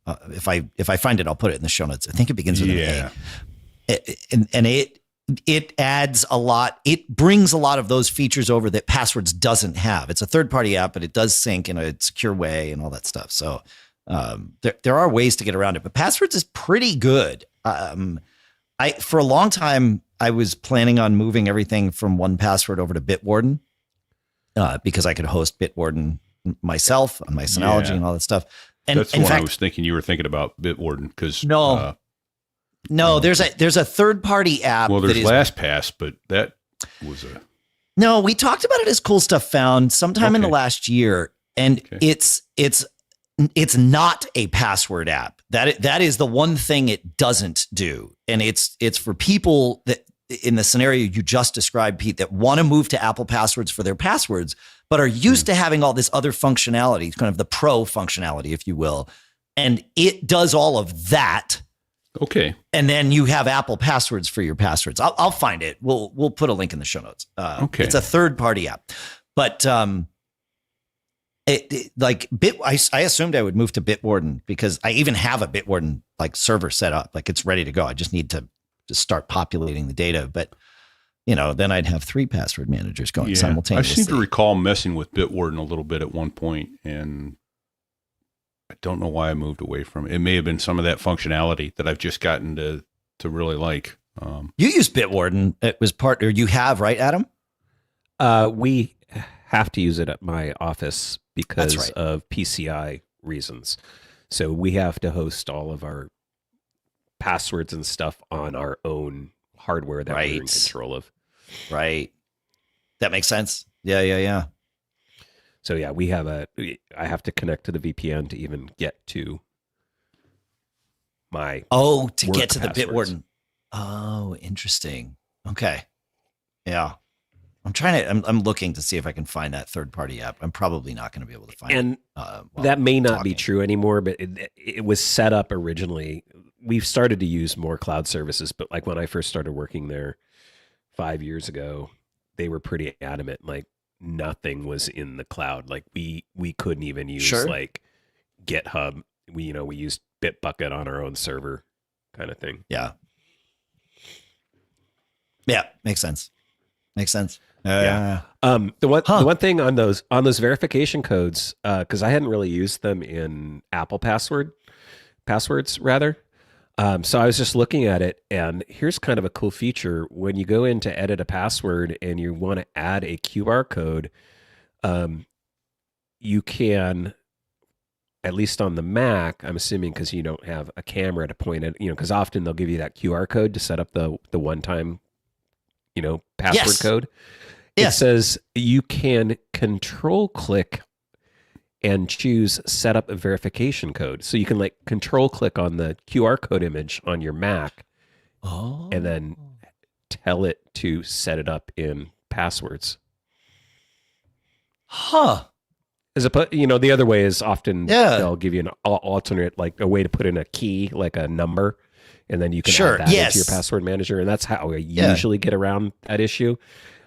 if I find it, I'll put it in the show notes. I think it begins with an A. And it adds a lot. It brings a lot of those features over that Passwords doesn't have. It's a third party app, but it does sync in a secure way and all that stuff. So there are ways to get around it, but Passwords is pretty good. For a long time, I was planning on moving everything from 1Password over to Bitwarden because I could host Bitwarden myself on my Synology and all that stuff. And that's the one I was thinking you were thinking about, Bitwarden, because there's a third party app. Well, there's LastPass, but that was no. We talked about it as Cool Stuff Found sometime in the last year, and it's not a password app. That is the one thing it doesn't do, and it's for people that in the scenario you just described, Pete, that want to move to Apple Passwords for their passwords, but are used to having all this other functionality, kind of the pro functionality, if you will. And it does all of that. Okay. And then you have Apple Passwords for your passwords. I'll find it. We'll put a link in the show notes. It's a third party app, but I assumed I would move to Bitwarden because I even have a Bitwarden like server set up. Like it's ready to go. I just need to just start populating the data. But then I'd have 3 password managers going simultaneously. I seem to recall messing with Bitwarden a little bit at one point, and I don't know why I moved away from it. It may have been some of that functionality that I've just gotten to really like. You use Bitwarden. It was or you have, right, Adam? We have to use it at my office because of PCI reasons. So we have to host all of our passwords and stuff on our own hardware that we're in control of. Right. That makes sense. Yeah. So yeah, I have to connect to the VPN to even get to my get to passwords. the Bitwarden. Oh, interesting. Okay. Yeah. I'm looking to see if I can find that third party app. I'm probably not going to be able to find it. And that may not be true anymore, but it was set up originally. We've started to use more cloud services, but like when I first started working there 5 years ago, they were pretty adamant. Like nothing was in the cloud. Like we couldn't even use like GitHub. We used Bitbucket on our own server kind of thing. Yeah. Yeah. Makes sense. The one thing on those verification codes, because I hadn't really used them in Apple passwords rather. So I was just looking at it, and here's kind of a cool feature. When you go in to edit a password and you want to add a QR code, you can, at least on the Mac, I'm assuming because you don't have a camera to point it, because often they'll give you that QR code to set up the one-time, password code. It says you can control click and choose set up a verification code. So you can like control click on the QR code image on your Mac and then tell it to set it up in passwords. Huh. As the other way is often they'll give you an alternate, like a way to put in a key, like a number, and then you can add that into your password manager. And that's how I usually get around that issue.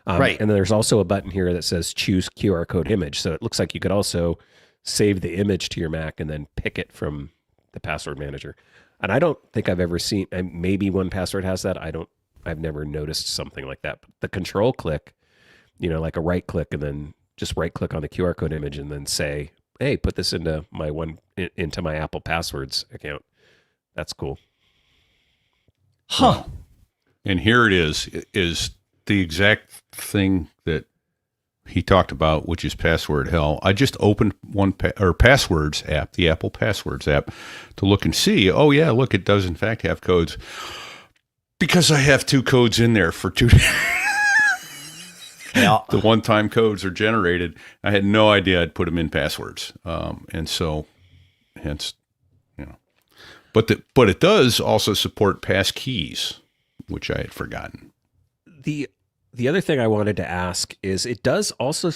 Right. And then there's also a button here that says choose QR code image. So it looks like you could also save the image to your Mac and then pick it from the password manager. And I don't think I've ever seen, maybe 1Password has that. I've never noticed something like that. But the control click, like a right click and then just right click on the QR code image and then say, hey, put this into my Apple Passwords account. That's cool. Huh. And here it is the exact thing that he talked about, which is password hell. I just opened Passwords app, the Apple Passwords app, to look and see. Oh yeah, look, it does in fact have codes, because I have 2 codes in there for 2. The one-time codes are generated. I had no idea I'd put them in passwords, and so hence, but it does also support pass keys, which I had forgotten. the other thing I wanted to ask is it does also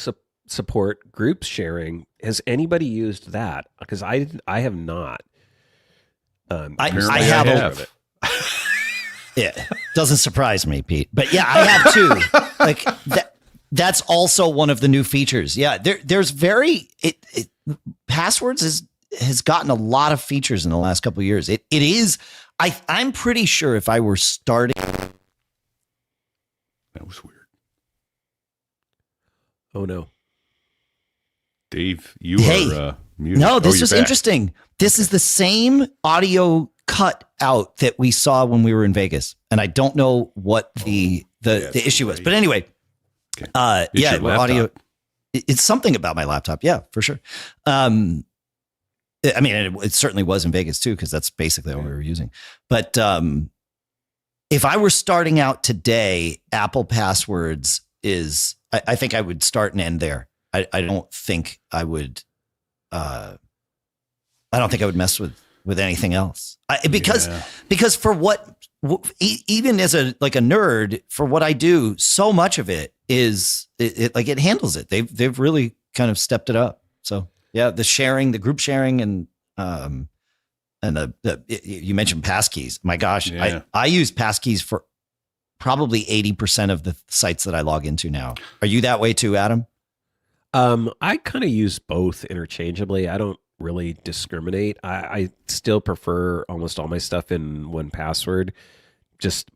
support group sharing. Has anybody used that? Because I have not. I have. Yeah, doesn't surprise me, Pete. But yeah, I have too. Like that's also one of the new features. Yeah, there's passwords has gotten a lot of features in the last couple of years. It is. I'm pretty sure if I were starting. That was weird. Oh no, Dave, you are muted. No, this was back. Interesting. This is the same audio cut out that we saw when we were in Vegas, and I don't know what the issue was. But anyway, Okay. yeah, your audio. laptop. It's something about my laptop. Yeah, for sure. I mean, it certainly was in Vegas too, because that's basically what we were using. But if I were starting out today, Apple Passwords is. I think I would start and end there. I don't think I would. I don't think I would mess with anything else. Because for what even as a nerd, for what I do, so much of it is it handles it. They've really kind of stepped it up. So yeah, the group sharing, and you mentioned passkeys. My gosh, Yeah. I use passkeys for probably 80% of the sites that I log into now. Are you that way too, Adam? I kind of use both interchangeably. I don't really discriminate. I still prefer almost all my stuff in 1Password.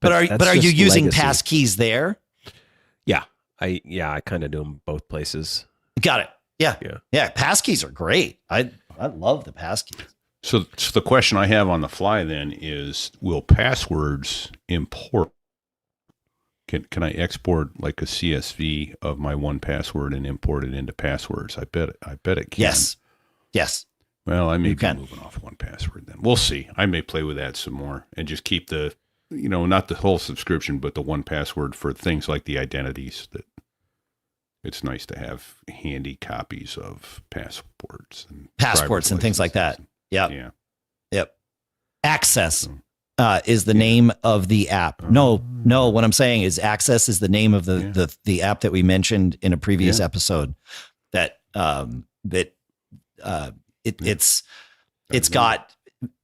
But are you using legacy. passkeys there? Yeah, I kind of do them both places. Got it. Yeah. Passkeys are great. I love the passkeys. So the question I have on the fly then is: will passwords import? Can I export like a CSV of my 1Password and import it into passwords? I bet it can. Yes. Well, I may You be can. moving off 1Password then. We'll see. I may play with that some more and just keep the, not the whole subscription, but the 1Password for things like the identities. That it's nice to have handy copies of passports And things like that. Yep. Yeah. Yep. Access is the name of the app. No. What I'm saying is Access is the name of the app that we mentioned in a previous episode. It's got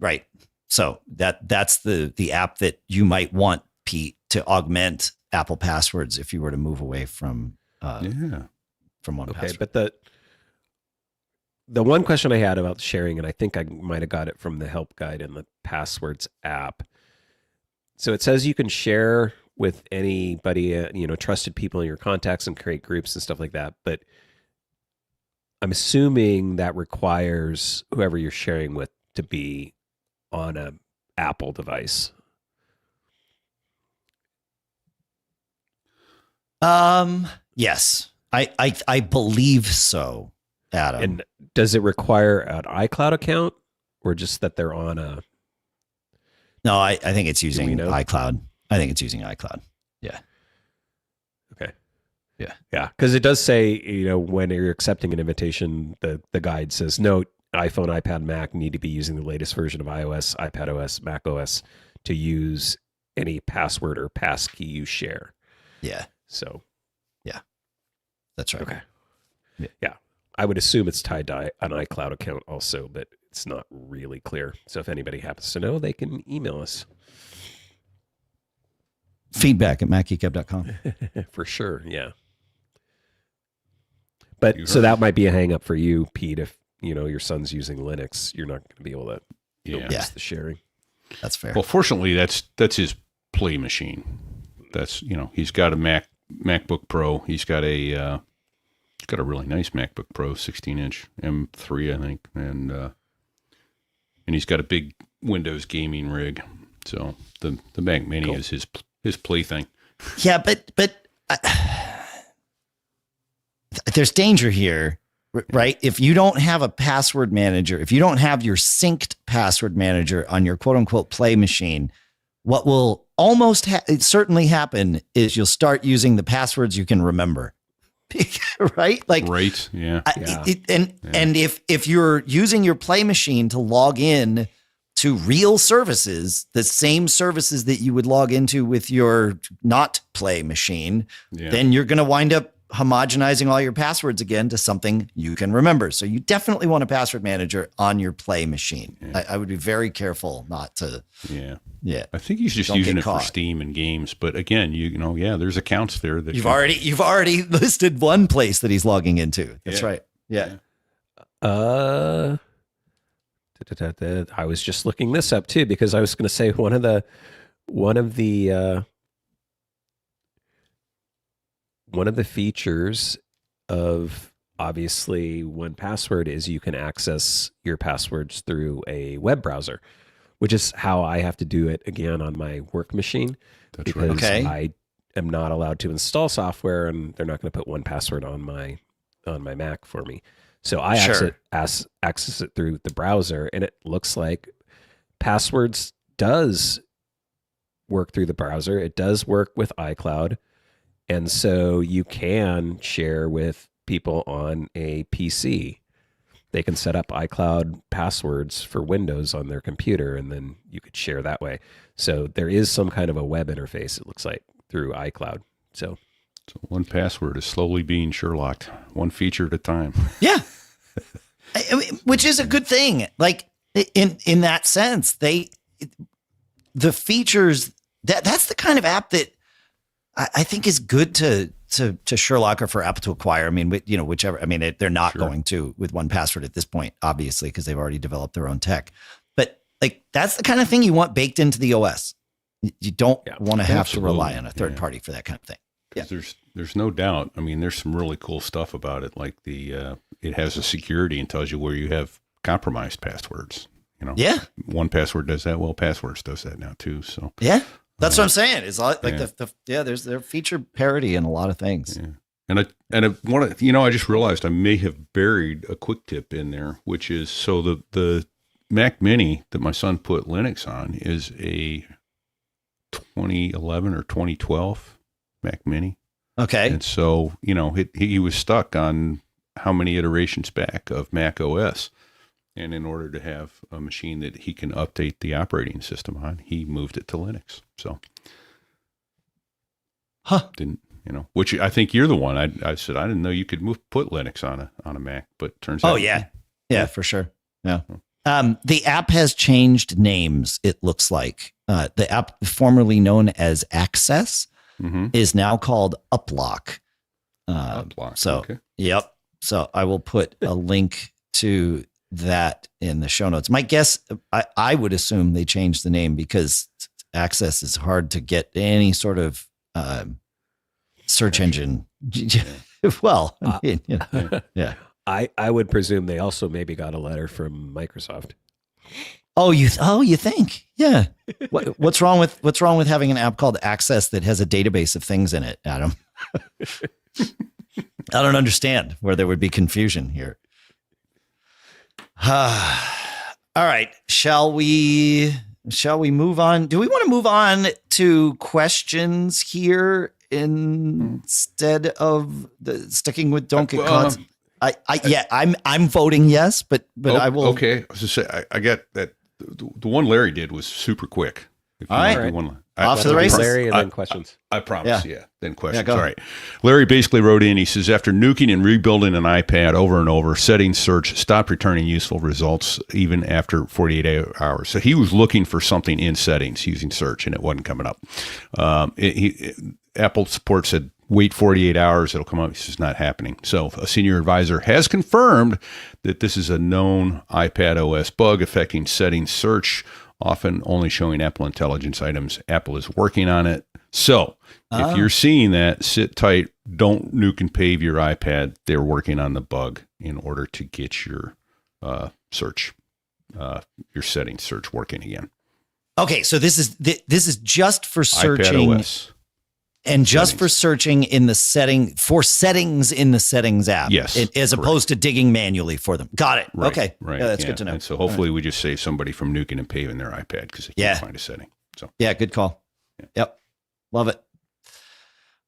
right. So that's the app that you might want, Pete, to augment Apple Passwords if you were to move away from 1Password. But the one question I had about sharing, and I think I might have got it from the help guide in the Passwords app. So it says you can share with anybody, trusted people in your contacts and create groups and stuff like that. But I'm assuming that requires whoever you're sharing with to be on an Apple device. Yes, I believe so, Adam. And does it require an iCloud account or just that they're on a... No, I think it's using iCloud. iCloud. Yeah. Okay. Yeah. Yeah. Because it does say, when you're accepting an invitation, the guide says, note, iPhone, iPad, Mac need to be using the latest version of iOS, iPadOS, macOS to use any password or passkey you share. Yeah. So. Yeah. That's right. Okay. Yeah. I would assume it's tied to an iCloud account also, but it's not really clear. So if anybody happens to know, they can email us. Feedback at macgeekgab.com. For sure, yeah. But so that might be a hang up for you, Pete, if your son's using Linux, you're not going to be able to use the sharing. That's fair. Well, fortunately, that's his play machine. That's he's got a MacBook Pro. He's got a really nice MacBook Pro, 16-inch M3, I think, and he's got a big Windows gaming rig. So the Mac Mini is his plaything. Yeah, but there's danger here, right? If you don't have a password manager, if you don't have your synced password manager on your quote unquote play machine, what will almost certainly happen is you'll start using the passwords you can remember. Right? Right. Yeah. And if you're using your play machine to log in to real services, the same services that you would log into with your not play machine, then you're going to wind up homogenizing all your passwords again to something you can remember. So you definitely want a password manager on your play machine. I would be very careful not to. Yeah. I think he's just using it for Steam and games. But again, there's accounts there that you've already listed one place that he's logging into. That's right. Yeah. I was just looking this up too, because I was going to say one of the features of obviously 1Password is you can access your passwords through a web browser, which is how I have to do it again on my work machine. That's right. Okay. I am not allowed to install software, and they're not going to put 1Password on my Mac for me. So I access it through the browser, and it looks like Passwords does work through the browser. It does work with iCloud. And so you can share with people on a PC. They can set up iCloud passwords for Windows on their computer, and then you could share that way. So there is some kind of a web interface, it looks like, through iCloud. So 1Password is slowly being Sherlocked, one feature at a time. Yeah. Which is a good thing. Like in that sense, the features that's the kind of app that I think is good to Sherlock or for Apple to acquire. I mean, whichever. I mean, they're not going to with 1Password at this point, obviously, because they've already developed their own tech. But like, that's the kind of thing you want baked into the OS. You don't want to have to rely on a third party for that kind of thing. Yeah. There's no doubt. I mean, there's some really cool stuff about it. Like it has a security and tells you where you have compromised passwords. Yeah. 1Password does that. Well, Passwords does that now too. So yeah, that's what I'm saying. It's like there's their feature parity in a lot of things. Yeah. And I just realized I may have buried a quick tip in there, which is so the Mac Mini that my son put Linux on is a 2011 or 2012 Mac Mini. Okay. And so, he was stuck on how many iterations back of Mac OS. And in order to have a machine that he can update the operating system on, he moved it to Linux. So, which I think you're the one. I said, I didn't know you could put Linux on a Mac, but turns out. Oh, yeah. Yeah, for sure. Yeah. The app has changed names, it looks like. The app formerly known as Access is now called Uplock. Uplock. So, okay. Yep. So I will put a link to that in the show notes. My guess, I would assume they changed the name because Access is hard to get any sort of search engine. Well, I mean, yeah. I would presume they also maybe got a letter from Microsoft. Oh, you think? Yeah. What's wrong with having an app called Access that has a database of things in it, Adam? I don't understand where there would be confusion here. All right. Shall we move on? Do we want to move on to questions here instead of sticking with Don't Get Caught? I'm voting yes, but I will. Okay. I was just say I got that. The one Larry did was super quick. All right. Off to the races. Larry, and then questions. I promise. Yeah. Then questions. Yeah, all right. Larry basically wrote in. He says, after nuking and rebuilding an iPad over and over, settings search stopped returning useful results even after 48 hours. So he was looking for something in settings using search, and it wasn't coming up. Apple support said, wait 48 hours, it'll come up. This is not happening. So a senior advisor has confirmed that this is a known iPad OS bug affecting settings search, often only showing Apple Intelligence items. Apple is working on it. So if you're seeing that, sit tight. Don't nuke-n-pave your iPad. They're working on the bug in order to get your search, your settings search working again. Okay, so this is just for searching. iPad OS. And just for searching in the settings in the settings app. Yes. As opposed to digging manually for them. Got it. Right, okay. Right. Yeah, that's good to know. And so hopefully we just save somebody from nuking and paving their iPad because they can't find a setting. So yeah, good call. Yeah. Yep. Love it.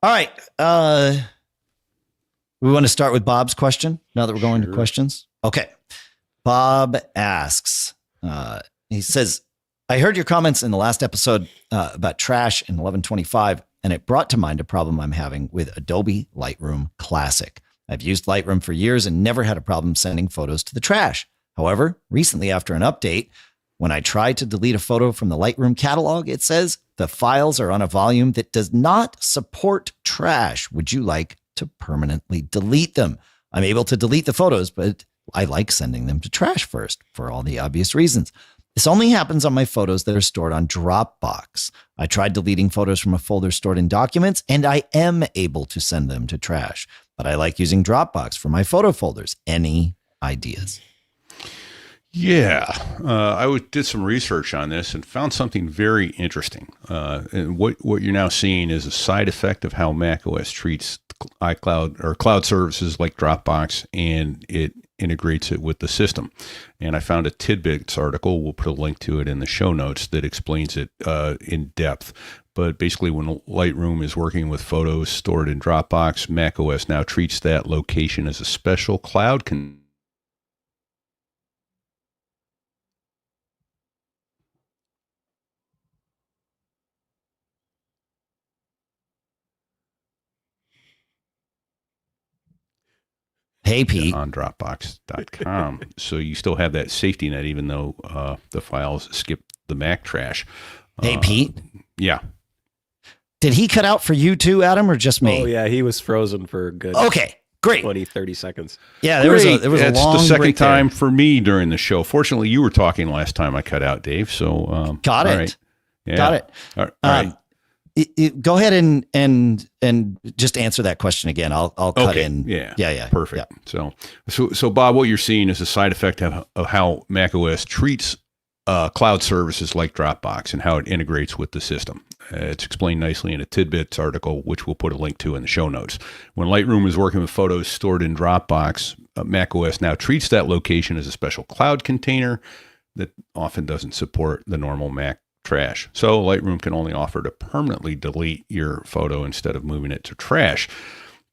All right. We want to start with Bob's question now that we're going to questions. Okay. Bob asks, He says, I heard your comments in the last episode about trash in 1125, and it brought to mind a problem I'm having with Adobe Lightroom Classic. I've used Lightroom for years and never had a problem sending photos to the trash. However, recently after an update, when I tried to delete a photo from the Lightroom catalog, it says the files are on a volume that does not support trash. Would you like to permanently delete them? I'm able to delete the photos, but I like sending them to trash first for all the obvious reasons. This only happens on my photos that are stored on Dropbox. I tried deleting photos from a folder stored in documents, and I am able to send them to trash. But I like using Dropbox for my photo folders. Any ideas? Yeah, did some research on this and found something very interesting. And what you're now seeing is a side effect of how macOS treats iCloud or cloud services like Dropbox, and it integrates it with the system. And I found a TidBits article. We'll put a link to it in the show notes that explains it in depth. But basically, when Lightroom is working with photos stored in Dropbox, macOS now treats that location as a special cloud Hey, Pete. on Dropbox.com. So you still have that safety net, even though the files skip the Mac trash. Hey, Pete. Yeah. Did he cut out for you too, Adam, or just me? Oh, yeah. He was frozen for a good Okay, great. 20, 30 seconds. Yeah, there was a long That's the second break time there. for me during the show. Fortunately, you were talking last time I cut out, Dave. So Got it. all right. Yeah. Got it. All right. Go ahead and just answer that question again. I'll cut Okay. in. Yeah. Perfect. Yeah. So Bob, what you're seeing is a side effect of how macOS treats cloud services like Dropbox and how it integrates with the system. It's explained nicely in a TidBits article, which we'll put a link to in the show notes. When Lightroom is working with photos stored in Dropbox, macOS now treats that location as a special cloud container that often doesn't support the normal Mac trash. So Lightroom can only offer to permanently delete your photo instead of moving it to trash.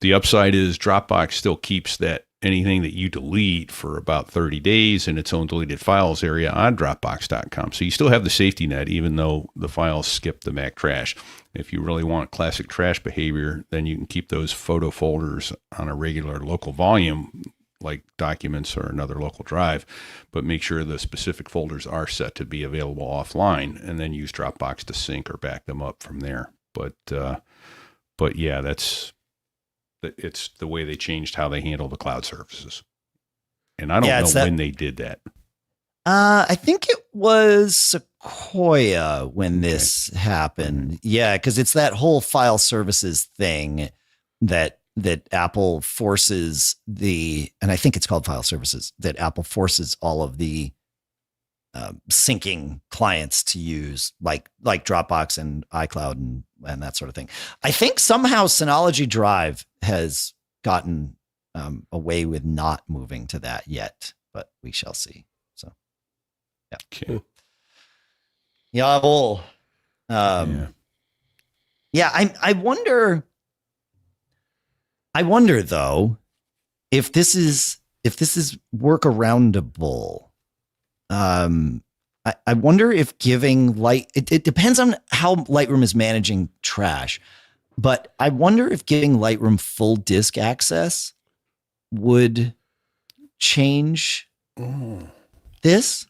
The upside is Dropbox still keeps that anything that you delete for about 30 days in its own deleted files area on Dropbox.com. So you still have the safety net, even though the files skip the Mac trash. If you really want classic trash behavior, then you can keep those photo folders on a regular local volume, like documents or another local drive, but make sure the specific folders are set to be available offline, and then use Dropbox to sync or back them up from there. But yeah, it's the way they changed how they handle the cloud services. And I don't know when they did that. I think it was Sequoia when this happened. Yeah, because it's that whole file services thing that Apple forces and I think it's called file services, that Apple forces all of the syncing clients to use, like Dropbox and iCloud and that sort of thing. I think somehow Synology Drive has gotten away with not moving to that yet, but we shall see. So, yeah. Okay. Yeah, well, I wonder though, if this is workaroundable. I wonder if giving it depends on how Lightroom is managing trash, but I wonder if giving Lightroom full disk access would change this.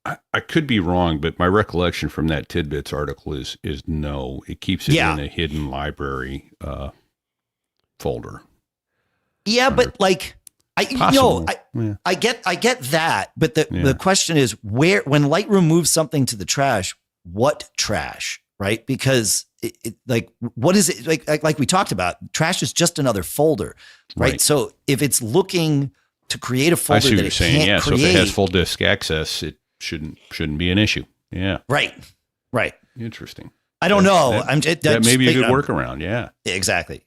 I could be wrong, but my recollection from that TidBits article is no. It keeps it in a hidden library folder. Yeah, but like I get that, but the question is when Lightroom moves something to the trash, what trash, right? Because it what is it like we talked about? Trash is just another folder, right? So if it's looking to create a folder, I see what you're saying. Yeah, create, so if it has full disk access, it shouldn't be an issue. Yeah, right. Interesting. I don't know. That may be a good workaround. Yeah, exactly.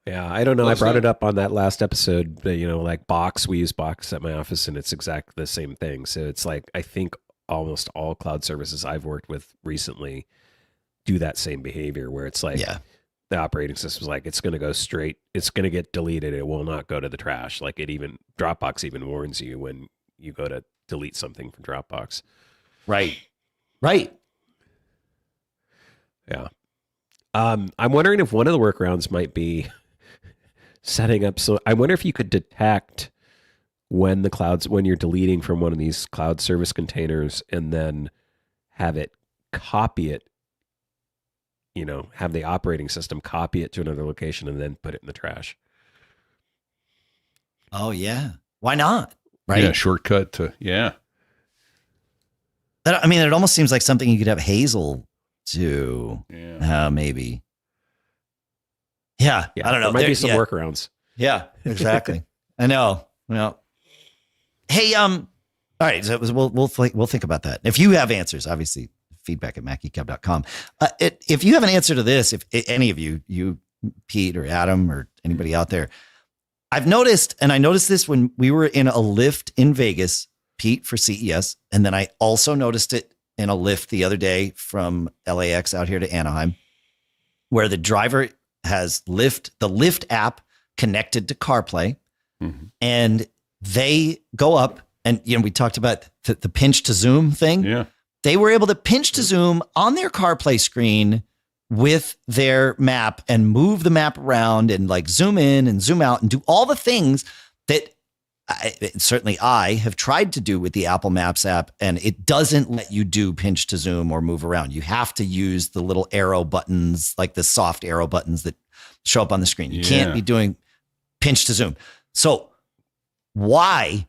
Yeah, I don't know. I brought it up on that last episode. Like Box, we use Box at my office, and it's exactly the same thing. So it's like I think almost all cloud services I've worked with recently do that same behavior, where it's like the operating system's like it's going to go straight, it's going to get deleted. It will not go to the trash. Like Dropbox even warns you when you go to delete something from Dropbox. Right. Yeah. I'm wondering if one of the workarounds might be setting up. So I wonder if you could detect when you're deleting from one of these cloud service containers and then have it copy it, have the operating system copy it to another location and then put it in the trash. Oh, yeah. Why not? Right. Yeah. Shortcut to, yeah. I mean, it almost seems like something you could have Hazel do. Yeah. Maybe. Yeah. I don't know. There might be some workarounds. Yeah, exactly. I know. Well, hey, all right. So we'll think about that. If you have answers, obviously, feedback at macgeekgab.com. If you have an answer to this, if any of you, Pete or Adam or anybody out there, I've noticed, and I noticed this when we were in a lift in Vegas, Pete, for CES, and then I also noticed it in a lift the other day from LAX out here to Anaheim, where the driver has the Lyft app connected to CarPlay, and they go up, and we talked about the pinch to zoom thing. Yeah. They were able to pinch to zoom on their CarPlay screen with their map and move the map around and like zoom in and zoom out and do all the things that I have tried to do with the Apple Maps app, and it doesn't let you do pinch to zoom or move around. You have to use the little arrow buttons, like the soft arrow buttons that show up on the screen. You can't be doing pinch to zoom. So why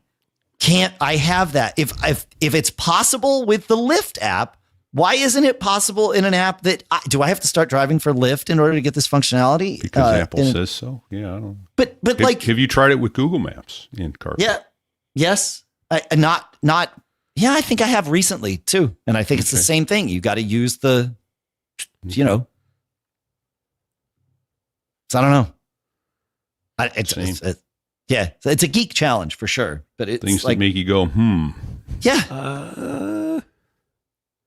can't I have that? If it's possible with the Lyft app, why isn't it possible in an app that do I have to start driving for Lyft in order to get this functionality? Because Apple says so. Yeah, I don't know. But have you tried it with Google Maps in CarPlay? Yeah. Yes. I think I have recently too. And I think it's the same thing. You got to use the, so I don't know. It's a geek challenge for sure, but it's things like, that make you go, yeah.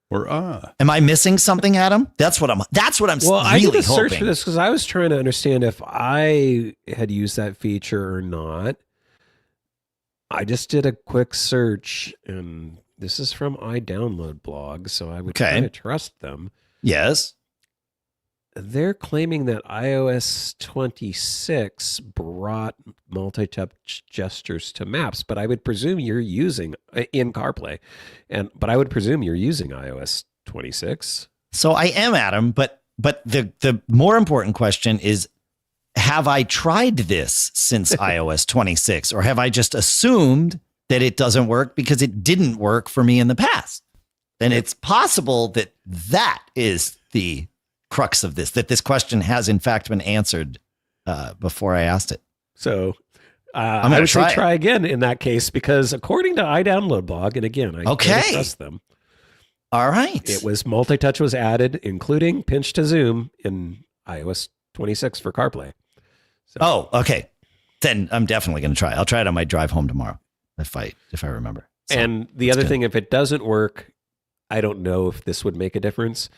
Or Am I missing something, Adam? That's what I'm Well, I did really a search hoping. for this because I was trying to understand if I had used that feature or not. I just did a quick search, and this is from iDownload blog, so I would kind of trust them. Yes. They're claiming that iOS 26 brought multi-touch gestures to Maps, but I would presume you're using in CarPlay, but I would presume you're using iOS 26. So I am, Adam, but the more important question is, have I tried this since iOS 26, or have I just assumed that it doesn't work because it didn't work for me in the past? And it's possible that is the crux of this, that this question has in fact been answered before I asked it. So I'm going to try again in that case, because according to iDownload blog, and again, I don't trust them. All right. It was multi-touch was added, including pinch to zoom in iOS 26 for CarPlay. So, oh, okay. Then I'm definitely going to try. I'll try it on my drive home tomorrow if I remember. So, and the other thing, if it doesn't work, I don't know if this would make a difference.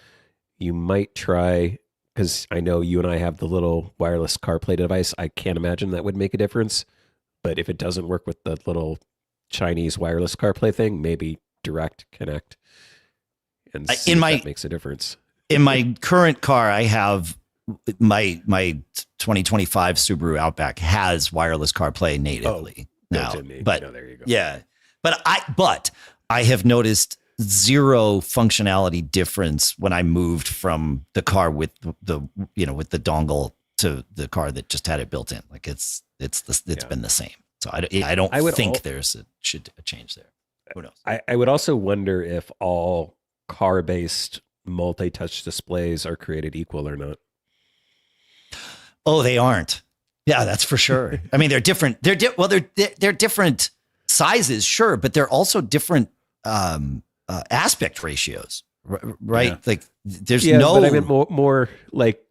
You might try, because I know you and I have the little wireless CarPlay device. I can't imagine that would make a difference. But if it doesn't work with the little Chinese wireless CarPlay thing, maybe direct connect and see if that makes a difference. In my current car, I have my 2025 Subaru Outback has wireless CarPlay natively now. But there you go. Yeah, but I have noticed zero functionality difference when I moved from the car with the dongle to the car that just had it built in. Like it's been the same. So I don't think there's a change there. Who knows? I would also wonder if all car-based multi-touch displays are created equal or not. Oh, they aren't. Yeah, that's for sure. I mean, they're different. They're different sizes, sure, but they're also different aspect ratios, right? Yeah. Like there's but I meant more like,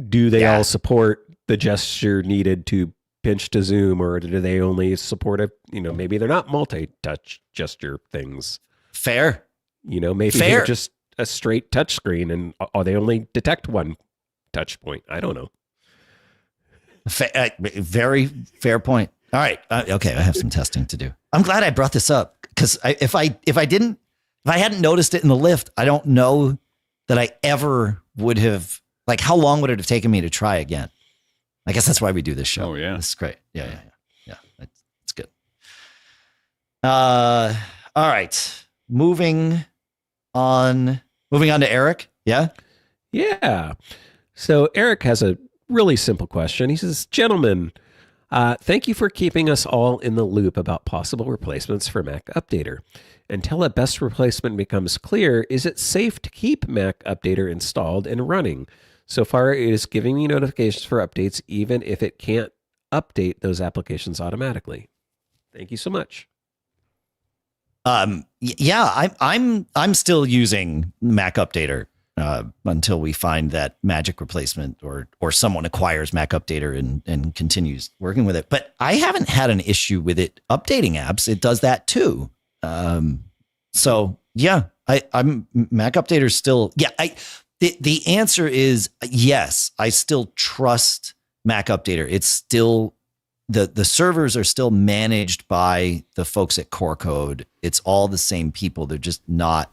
do they all support the gesture needed to pinch to zoom, or do they only support maybe they're not multi-touch gesture things. Fair. Maybe they're just a straight touch screen and they only detect one touch point. I don't know. Very fair point. All right. Okay. I have some testing to do. I'm glad I brought this up because if I hadn't noticed it in the lift, I don't know that I ever would have, like, how long would it have taken me to try again? I guess that's why we do this show. Oh, yeah. This is great. Yeah. It's good. All right. Moving on to Eric. Yeah. Yeah. So Eric has a really simple question. He says, gentlemen, thank you for keeping us all in the loop about possible replacements for MacUpdater. Until a best replacement becomes clear, is it safe to keep MacUpdater installed and running? So far, it is giving me notifications for updates, even if it can't update those applications automatically. Thank you so much. Yeah, I'm still using MacUpdater until we find that magic replacement or someone acquires MacUpdater and continues working with it. But I haven't had an issue with it updating apps. It does that too. So yeah, I'm MacUpdater still. Yeah, the answer is yes. I still trust MacUpdater. It's still the servers are still managed by the folks at Core Code. It's all the same people. They're just not.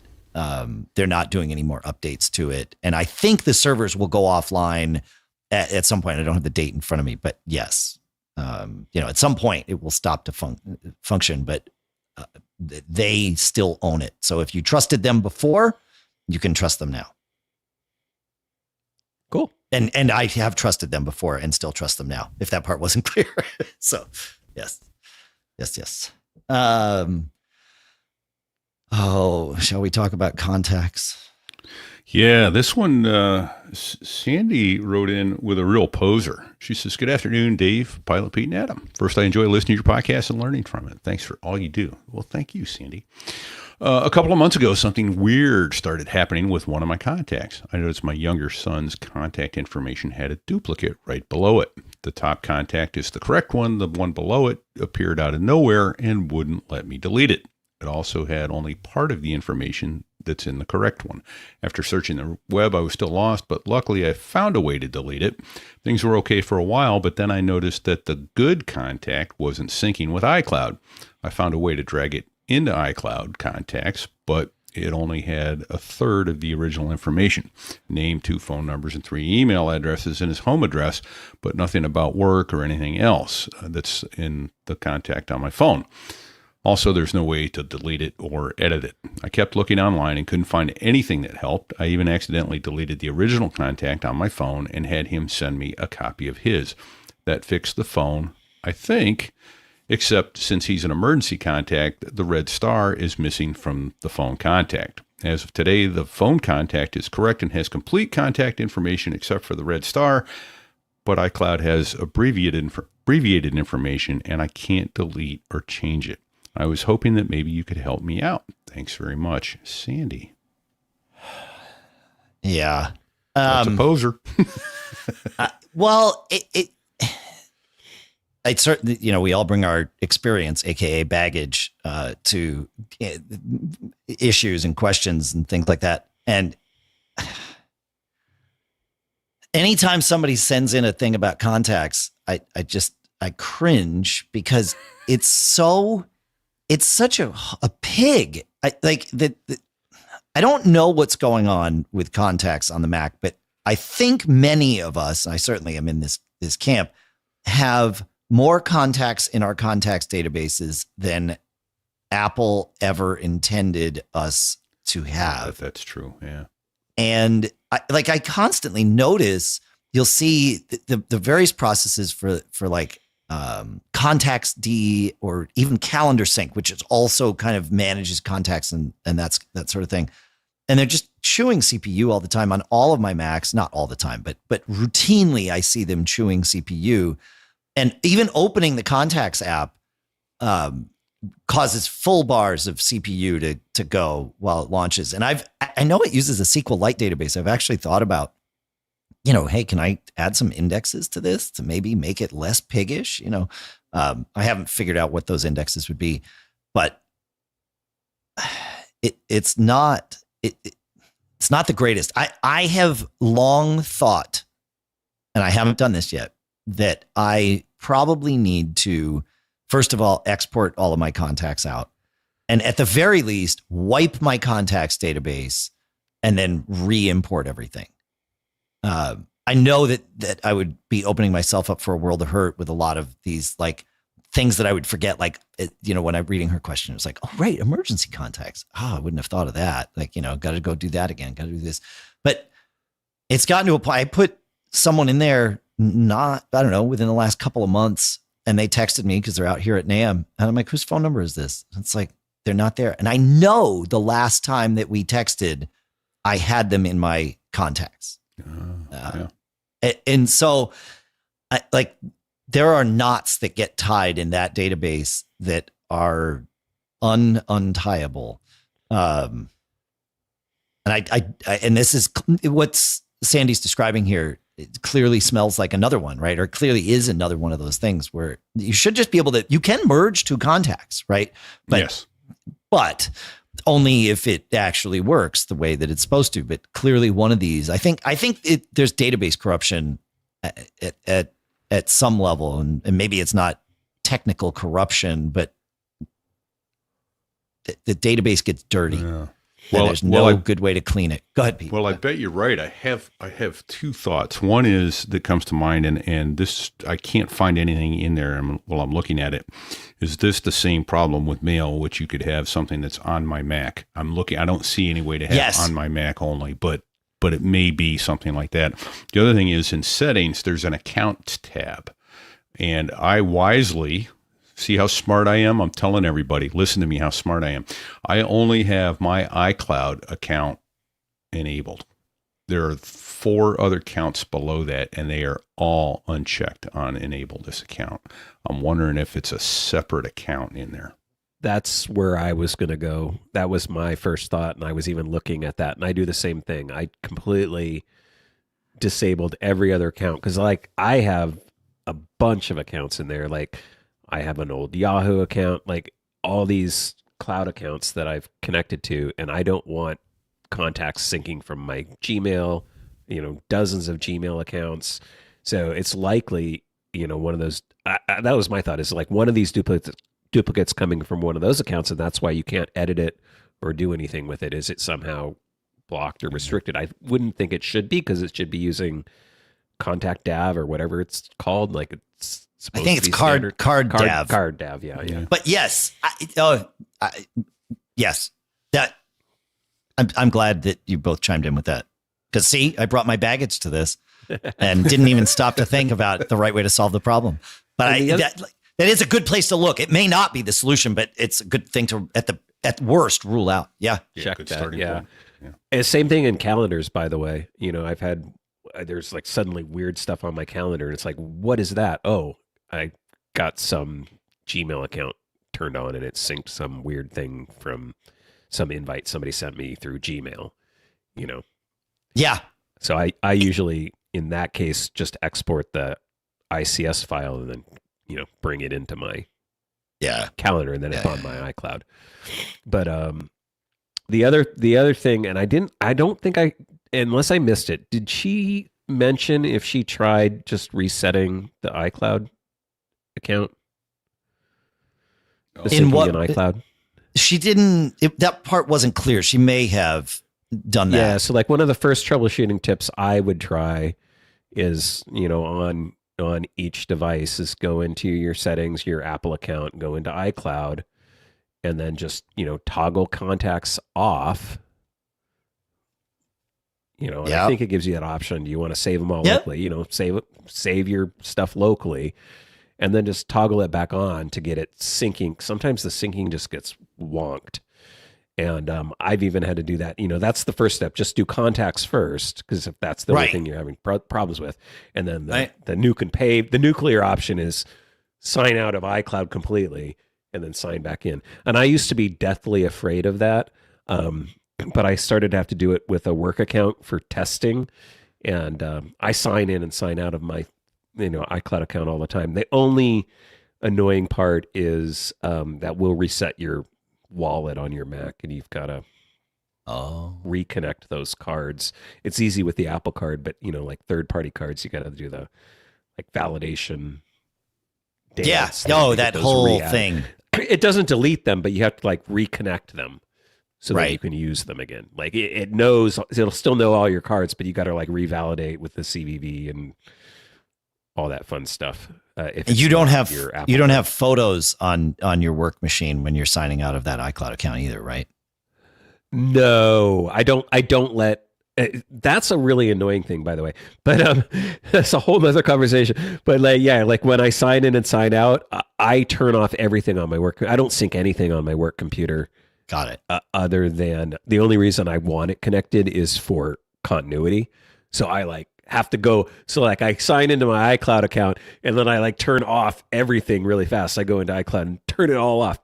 They're not doing any more updates to it. And I think the servers will go offline at some point. I don't have the date in front of me, but yes, at some point it will stop to function. But they still own it. So if you trusted them before, you can trust them now. Cool. And I have trusted them before and still trust them now, if that part wasn't clear. So yes. Shall we talk about contacts? Yeah, this one, Sandy wrote in with a real poser. She says, good afternoon, Dave, Pilot Pete, and Adam. First, I enjoy listening to your podcast and learning from it. Thanks for all you do. Well, thank you, Sandy. A couple of months ago, something weird started happening with one of my contacts. I noticed my younger son's contact information had a duplicate right below it. The top contact is the correct one. The one below it appeared out of nowhere and wouldn't let me delete it. It also had only part of the information that's in the correct one. After searching the web, I was still lost, but luckily I found a way to delete it. Things were okay for a while, but then I noticed that the good contact wasn't syncing with iCloud. I found a way to drag it into iCloud contacts, but it only had a third of the original information. Name, 2 phone numbers, and 3 email addresses and his home address, but nothing about work or anything else that's in the contact on my phone. Also, there's no way to delete it or edit it. I kept looking online and couldn't find anything that helped. I even accidentally deleted the original contact on my phone and had him send me a copy of his. That fixed the phone, I think, except since he's an emergency contact, the red star is missing from the phone contact. As of today, the phone contact is correct and has complete contact information except for the red star, but iCloud has abbreviated information and I can't delete or change it. I was hoping that maybe you could help me out. Thanks very much, Sandy. Yeah. That's a poser. Well, it certainly, we all bring our experience, AKA baggage, to issues and questions and things like that. And anytime somebody sends in a thing about contacts, I cringe because it's such a pig. I don't know what's going on with contacts on the Mac, but I think many of us, I certainly am in this camp, have more contacts in our contacts databases than Apple ever intended us to have. That's true. Yeah. And I constantly notice, you'll see the various processes for contacts D or even calendar sync, which is also kind of manages contacts and that's that sort of thing. And they're just chewing CPU all the time on all of my Macs, not all the time, but routinely I see them chewing CPU. And even opening the contacts app causes full bars of CPU to go while it launches. And I know it uses a SQLite database. I've actually thought about, hey, can I add some indexes to this to maybe make it less piggish? I haven't figured out what those indexes would be, but it's not the greatest. I have long thought, and I haven't done this yet, that I probably need to, first of all, export all of my contacts out and at the very least, wipe my contacts database and then re-import everything. I know that I would be opening myself up for a world of hurt with a lot of these like things that I would forget. Like, when I'm reading her question, it was like, oh, right, emergency contacts. I wouldn't have thought of that. Like, got to go do that again. Got to do this. But it's gotten to a point. I put someone in there, within the last couple of months, and they texted me because they're out here at NAMM. And I'm like, whose phone number is this? It's like, they're not there. And I know the last time that we texted, I had them in my contacts. Yeah. And so there are knots that get tied in that database that are untieable. And and this is what Sandy's describing here. It clearly smells like another one, right? Or clearly is another one of those things where you should just be able to, you can merge two contacts, right? Yes. But only if it actually works the way that it's supposed to. But clearly one of these, I think there's database corruption at some level, and maybe it's not technical corruption, but the database gets dirty. Yeah. Well, there's no good way to clean it. Go ahead, Pete. Well, I bet you're right. I have two thoughts. One is that comes to mind, and this, I can't find anything in there while I'm looking at it. Is this the same problem with mail, which you could have something that's on my Mac? I don't see any way to have on my Mac only, but it may be something like that. The other thing is in settings, there's an account tab, and I wisely, see how smart I am? I'm telling everybody, listen to me how smart I am. I only have my iCloud account enabled. There are 4 other accounts below that, and they are all unchecked on enable this account. I'm wondering if it's a separate account in there. That's where I was going to go. That was my first thought, and I was even looking at that, and I do the same thing. I completely disabled every other account because, like, I have a bunch of accounts in there. Like, I have an old Yahoo account, like all these cloud accounts that I've connected to, and I don't want contacts syncing from my Gmail, dozens of Gmail accounts. So it's likely, one of those, that was my thought, is like one of these duplicates coming from one of those accounts, and that's why you can't edit it or do anything with it. Is it somehow blocked or restricted? I wouldn't think it should be, because it should be using Contact DAV or whatever it's called. Like it's I think it's card DAV. Card DAV, yeah. But yes, yes. That I'm glad that you both chimed in with that. Because see, I brought my baggage to this and didn't even stop to think about the right way to solve the problem. But that is a good place to look. It may not be the solution, but it's a good thing to at worst rule out. Yeah, check that. Yeah. And same thing in calendars, by the way. I've had there's like suddenly weird stuff on my calendar, and it's like, what is that? Oh, I got some Gmail account turned on, and it synced some weird thing from some invite somebody sent me through Gmail, Yeah. So I usually, in that case, just export the ICS file and then, bring it into my calendar, and then it's on my iCloud. But the other thing, and I don't think unless I missed it, did she mention if she tried just resetting the iCloud account? In what? In iCloud? She didn't, that part wasn't clear. She may have done that. Yeah, so like one of the first troubleshooting tips I would try is, on each device is go into your settings, your Apple account, go into iCloud, and then just, toggle contacts off. I think it gives you that option. Do you want to save them all locally? Save your stuff locally, and then just toggle it back on to get it syncing. Sometimes the syncing just gets wonked. And I've even had to do that. That's the first step. Just do contacts first, because if that's the only thing you're having problems with. And then the Nuke-n-Pave, the nuclear option is sign out of iCloud completely and then sign back in. And I used to be deathly afraid of that. But I started to have to do it with a work account for testing. And I sign in and sign out of my iCloud account all the time. The only annoying part is that will reset your wallet on your Mac, and you've got to reconnect those cards. It's easy with the Apple Card, but like third-party cards, you got to do the validation dance. Yeah, that whole thing. it doesn't delete them, but you have to like reconnect them so that Right. you can use them again. Like it knows, it'll still know all your cards, but you got to like revalidate with the CVV and all that fun stuff. If it's You don't not have your Apple you don't Pay. have photos on your work machine when you're signing out of that iCloud account either, right? No, I don't let. That's a really annoying thing, by the way. But that's a whole nother conversation. But like when I sign in and sign out, I turn off everything on my work. I don't sync anything on my work computer. Got it. Other than the only reason I want it connected is for continuity. So I like have to go. So like I sign into my iCloud account and then I like turn off everything really fast. I go into iCloud and turn it all off.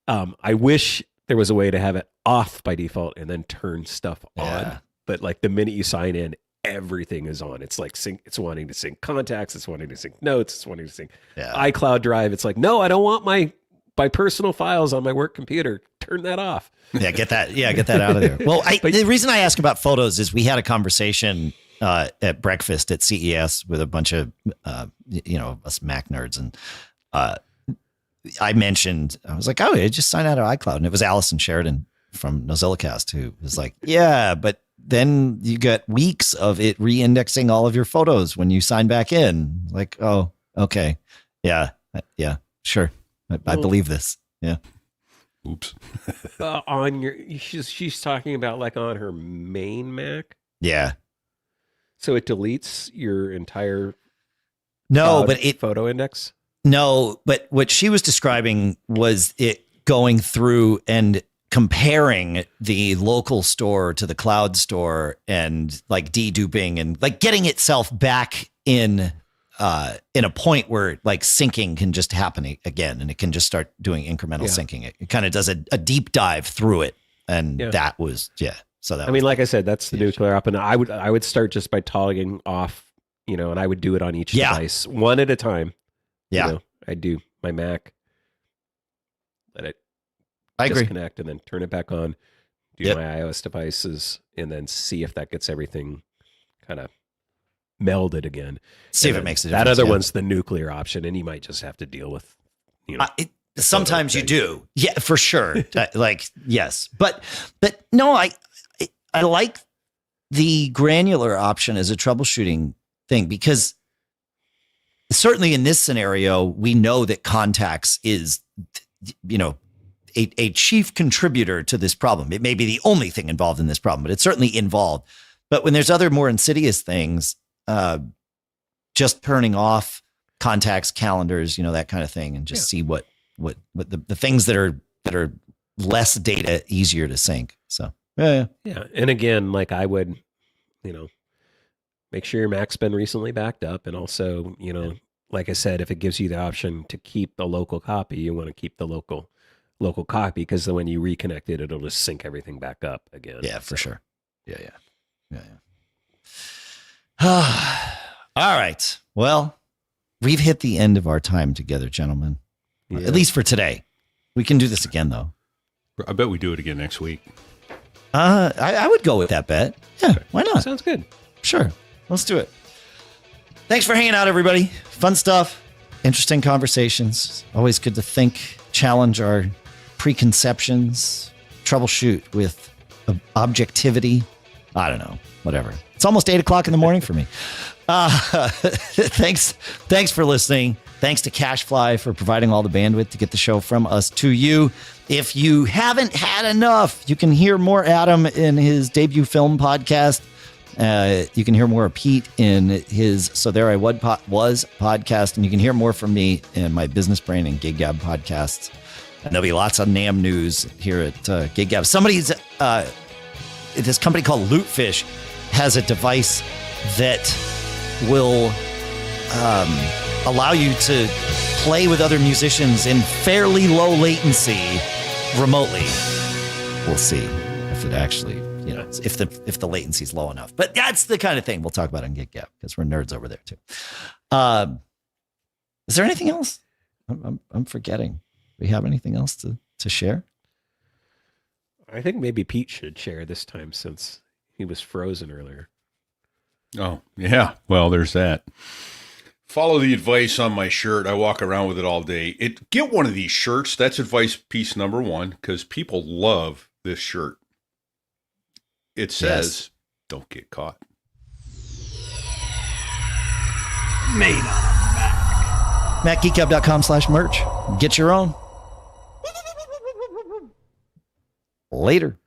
I wish there was a way to have it off by default and then turn stuff on. But like the minute you sign in, everything is on. It's like it's wanting to sync contacts. It's wanting to sync notes. It's wanting to sync iCloud Drive. It's like, no, I don't want my personal files on my work computer. Turn that off. Get that out of there. Well, the reason I ask about photos is we had a conversation at breakfast at CES with a bunch of us Mac nerds, and I mentioned, I was like, oh, I just signed out of iCloud, and it was Allison Sheridan from NozillaCast who was like, yeah, but then you get weeks of it re-indexing all of your photos when you sign back in. Like, oh, okay, yeah, sure, I believe this. Yeah. Oops. On your, she's talking about like on her main Mac. Yeah. So it deletes your entire photo index. No, but what she was describing was it going through and comparing the local store to the cloud store and like deduping and like getting itself back in a point where like syncing can just happen again, and it can just start doing incremental syncing. It kind of does a deep dive through it, and that was So that like I said, that's the nuclear up, and I would start just by toggling off, and I would do it on each device one at a time. Yeah, I do my Mac, let it disconnect, and then turn it back on. Do my iOS devices, and then see if that gets everything kind of melded again. See if it makes a difference. That other one's the nuclear option, and you might just have to deal with, sometimes you do. Yeah, for sure. Yes. But no, I like the granular option as a troubleshooting thing, because certainly in this scenario, we know that contacts is, a chief contributor to this problem. It may be the only thing involved in this problem, but it's certainly involved. But when there's other more insidious things, just turning off contacts, calendars, that kind of thing, and just see what the things that are less data, easier to sync. So yeah. And again, like I would, make sure your Mac's been recently backed up, and also, like I said, if it gives you the option to keep the local copy, you want to keep the local copy, because then when you reconnect it, it'll just sync everything back up again. Yeah, for sure. Yeah. All right. Well, we've hit the end of our time together, gentlemen. Yeah. At least for today. We can do this again, though. I bet we do it again next week. I would go with that bet. Yeah, why not? Sounds good. Sure. Let's do it. Thanks for hanging out, everybody. Fun stuff. Interesting conversations. Always good to think, challenge our preconceptions, troubleshoot with objectivity. I don't know. Whatever. It's almost 8 o'clock in the morning for me. Thanks for listening. Thanks to CashFly for providing all the bandwidth to get the show from us to you. If you haven't had enough, you can hear more Adam in his debut film podcast. You can hear more of Pete in his So There I Was podcast. And you can hear more from me in my Business Brain and Gig Gab podcasts. And there'll be lots of NAM news here at Gig Gab. This company called Lootfish has a device that will allow you to play with other musicians in fairly low latency remotely. We'll see if it actually, if the latency is low enough. But that's the kind of thing we'll talk about on Gig Gab, because we're nerds over there too. Is there anything else? I'm forgetting. Do we have anything else to share? I think maybe Pete should share this time, since he was frozen earlier. Oh, yeah. Well, there's that. Follow the advice on my shirt. I walk around with it all day. Get one of these shirts. That's advice piece number 1, because people love this shirt. It says, don't get caught. Made on a Mac. MacGeekGab.com/merch. Get your own. Later.